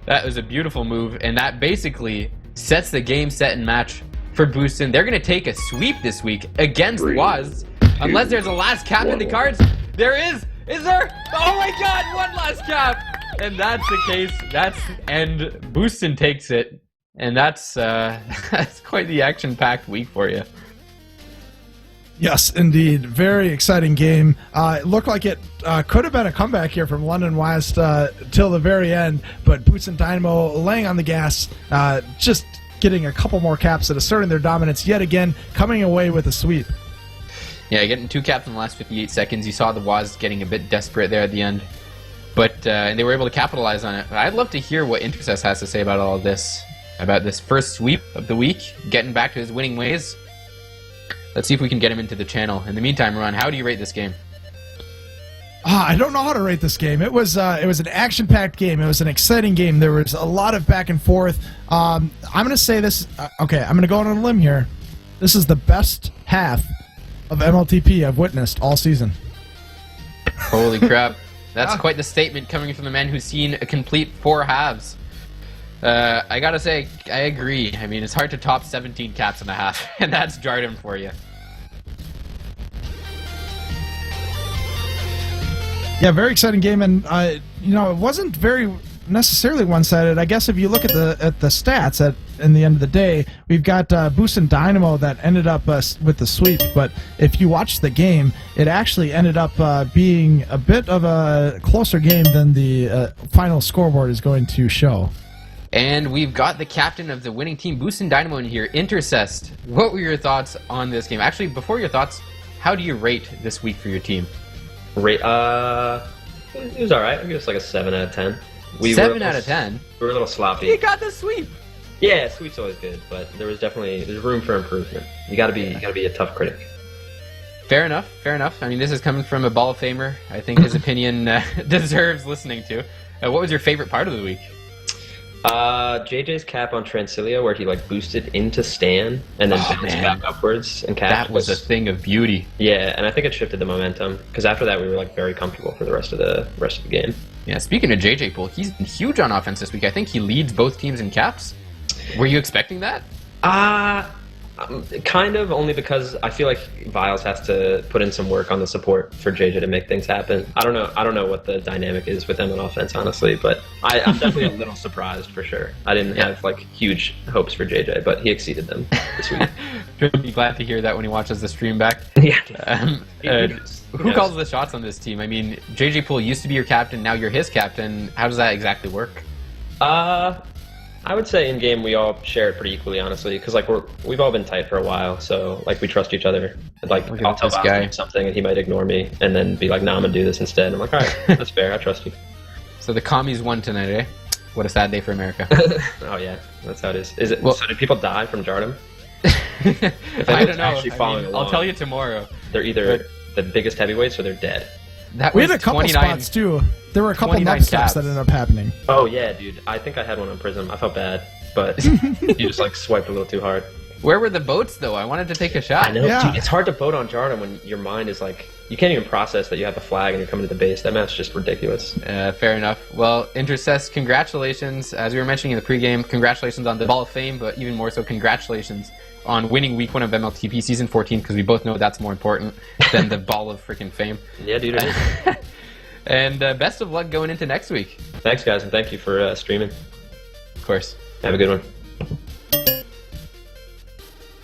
Speaker 3: That was a beautiful move, and that basically sets the game, set, and match for Boostin. They're going to take a sweep this week against WASDs, unless there's a last cap in the cards. There is! Is there? Oh my god, one last cap! And that's the case. That's the end. Boostin takes it, and that's quite the action-packed week for you.
Speaker 2: Yes, indeed. Very exciting game. It looked like it could have been a comeback here from London West till the very end, but Boots and Dynamo laying on the gas, just getting a couple more caps and asserting their dominance yet again, coming away with a sweep.
Speaker 3: Yeah, getting 2 caps in the last 58 seconds. You saw the WASDs getting a bit desperate there at the end, but and they were able to capitalize on it. But I'd love to hear what Intercess has to say about all of this, about this first sweep of the week, getting back to his winning ways. Let's see if we can get him into the channel. In the meantime, Ron, how do you rate this game?
Speaker 2: I don't know how to rate this game. It was an action-packed game. It was an exciting game. There was a lot of back and forth. I'm going to say this. Okay, I'm going to go on a limb here. This is the best half of MLTP I've witnessed all season.
Speaker 3: Holy crap. That's quite the statement coming from the man who's seen a complete 4 halves. I gotta say, I agree. I mean, it's hard to top 17 caps and a half, and that's Jardim for you.
Speaker 2: Yeah, very exciting game, and you know, it wasn't very necessarily one-sided. I guess if you look at the stats in the end of the day, we've got Boost and Dynamo that ended up with the sweep. But if you watch the game, it actually ended up being a bit of a closer game than the final scoreboard is going to show.
Speaker 3: And we've got the captain of the winning team, Boostin Dynamo, in here, Intercest. What were your thoughts on this game? Actually, before your thoughts, how do you rate this week for your team?
Speaker 5: It was alright. I give us like a 7 out of 10.
Speaker 3: 7 out of 10?
Speaker 5: We were a little sloppy.
Speaker 3: You got the sweep!
Speaker 5: Yeah, sweep's always good, but there's room for improvement. You gotta be a tough critic.
Speaker 3: Fair enough, fair enough. I mean, this is coming from a Ball of Famer. I think his opinion deserves listening to. What was your favorite part of the week?
Speaker 5: JJ's cap on Transilia, where he like boosted into Stan and then bounced back upwards and cap.
Speaker 3: That was a thing of beauty.
Speaker 5: Yeah, and I think it shifted the momentum because after that we were like very comfortable for the rest of the game.
Speaker 3: Yeah, speaking of JJ Poole, he's been huge on offense this week. I think he leads both teams in caps. Were you expecting that?
Speaker 5: Kind of, only because I feel like Viles has to put in some work on the support for JJ to make things happen. I don't know what the dynamic is with them on offense, honestly, but I'm definitely a little surprised for sure. I didn't have like huge hopes for JJ, but he exceeded them this week.
Speaker 3: He'll be glad to hear that when he watches the stream back.
Speaker 5: Yeah.
Speaker 3: Who calls the shots on this team? I mean, JJ Poole used to be your captain, now you're his captain. How does that exactly work?
Speaker 5: I would say in game we all share it pretty equally, honestly, because like we've all been tight for a while, so like we trust each other. Like I'll tell Viles to do something and he might ignore me, and then be like, "No, I'm gonna do this instead." And I'm like, "All right, that's fair. I trust you."
Speaker 3: So the commies won tonight, eh? What a sad day for America.
Speaker 5: Oh yeah, that's how it is. Is it? Well, so did people die from Jardim?
Speaker 3: I don't know. I'll tell you tomorrow.
Speaker 5: They're either the biggest heavyweights or they're dead.
Speaker 2: We had a couple spots too. There were a couple nut steps that ended up happening.
Speaker 5: Oh yeah, dude. I think I had one on Prism. I felt bad, but you just like swiped a little too hard.
Speaker 3: Where were the boats though? I wanted to take a shot.
Speaker 5: I know. Yeah. Dude, it's hard to boat on Jardim when your mind is like, you can't even process that you have the flag and you're coming to the base. That match's just ridiculous.
Speaker 3: Fair enough. Well, Intercess, congratulations. As we were mentioning in the pregame, congratulations on the Ball of Fame, but even more so, congratulations on winning week 1 of MLTP Season 14, because we both know that's more important than the Ball of freaking Fame.
Speaker 5: Yeah, dude, it is.
Speaker 3: And best of luck going into next week.
Speaker 5: Thanks, guys, and thank you for streaming.
Speaker 3: Of course.
Speaker 5: Have a good one.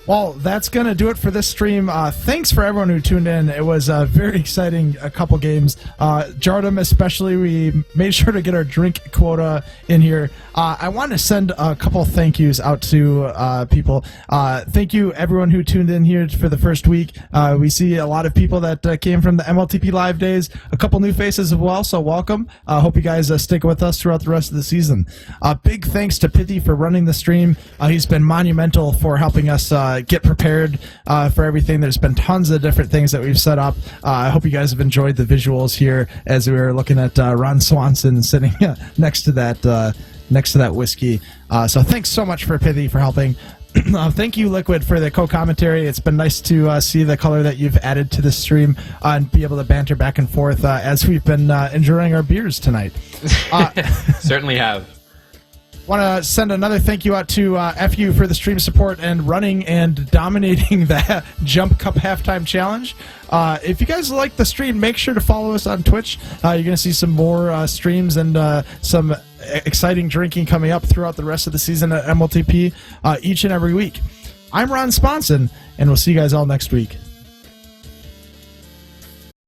Speaker 2: Well, that's going to do it for this stream. Thanks for everyone who tuned in. It was a very exciting couple games. Jardum especially, we made sure to get our drink quota in here. I want to send a couple thank yous out to people. Thank you everyone who tuned in here for the first week. We see a lot of people that came from the MLTP Live days, a couple new faces as well, so welcome. Hope you guys stick with us throughout the rest of the season. Big thanks to Pithy for running the stream. He's been monumental for helping us get prepared for everything. There's been tons of different things that we've set up. I hope you guys have enjoyed the visuals here as we were looking at Ron Swanson sitting next to that whiskey. So thanks so much for Pithy for helping. Thank you, Liquid, for the co-commentary. It's been nice to see the color that you've added to the stream and be able to banter back and forth as we've been enjoying our beers tonight.
Speaker 3: Certainly have.
Speaker 2: Want to send another thank you out to FU for the stream support and running and dominating the Jump Cup halftime challenge. If you guys like the stream, make sure to follow us on Twitch. You're going to see some more streams and some exciting drinking coming up throughout the rest of the season at MLTP each and every week. I'm Ron Sponson, and we'll see you guys all next week.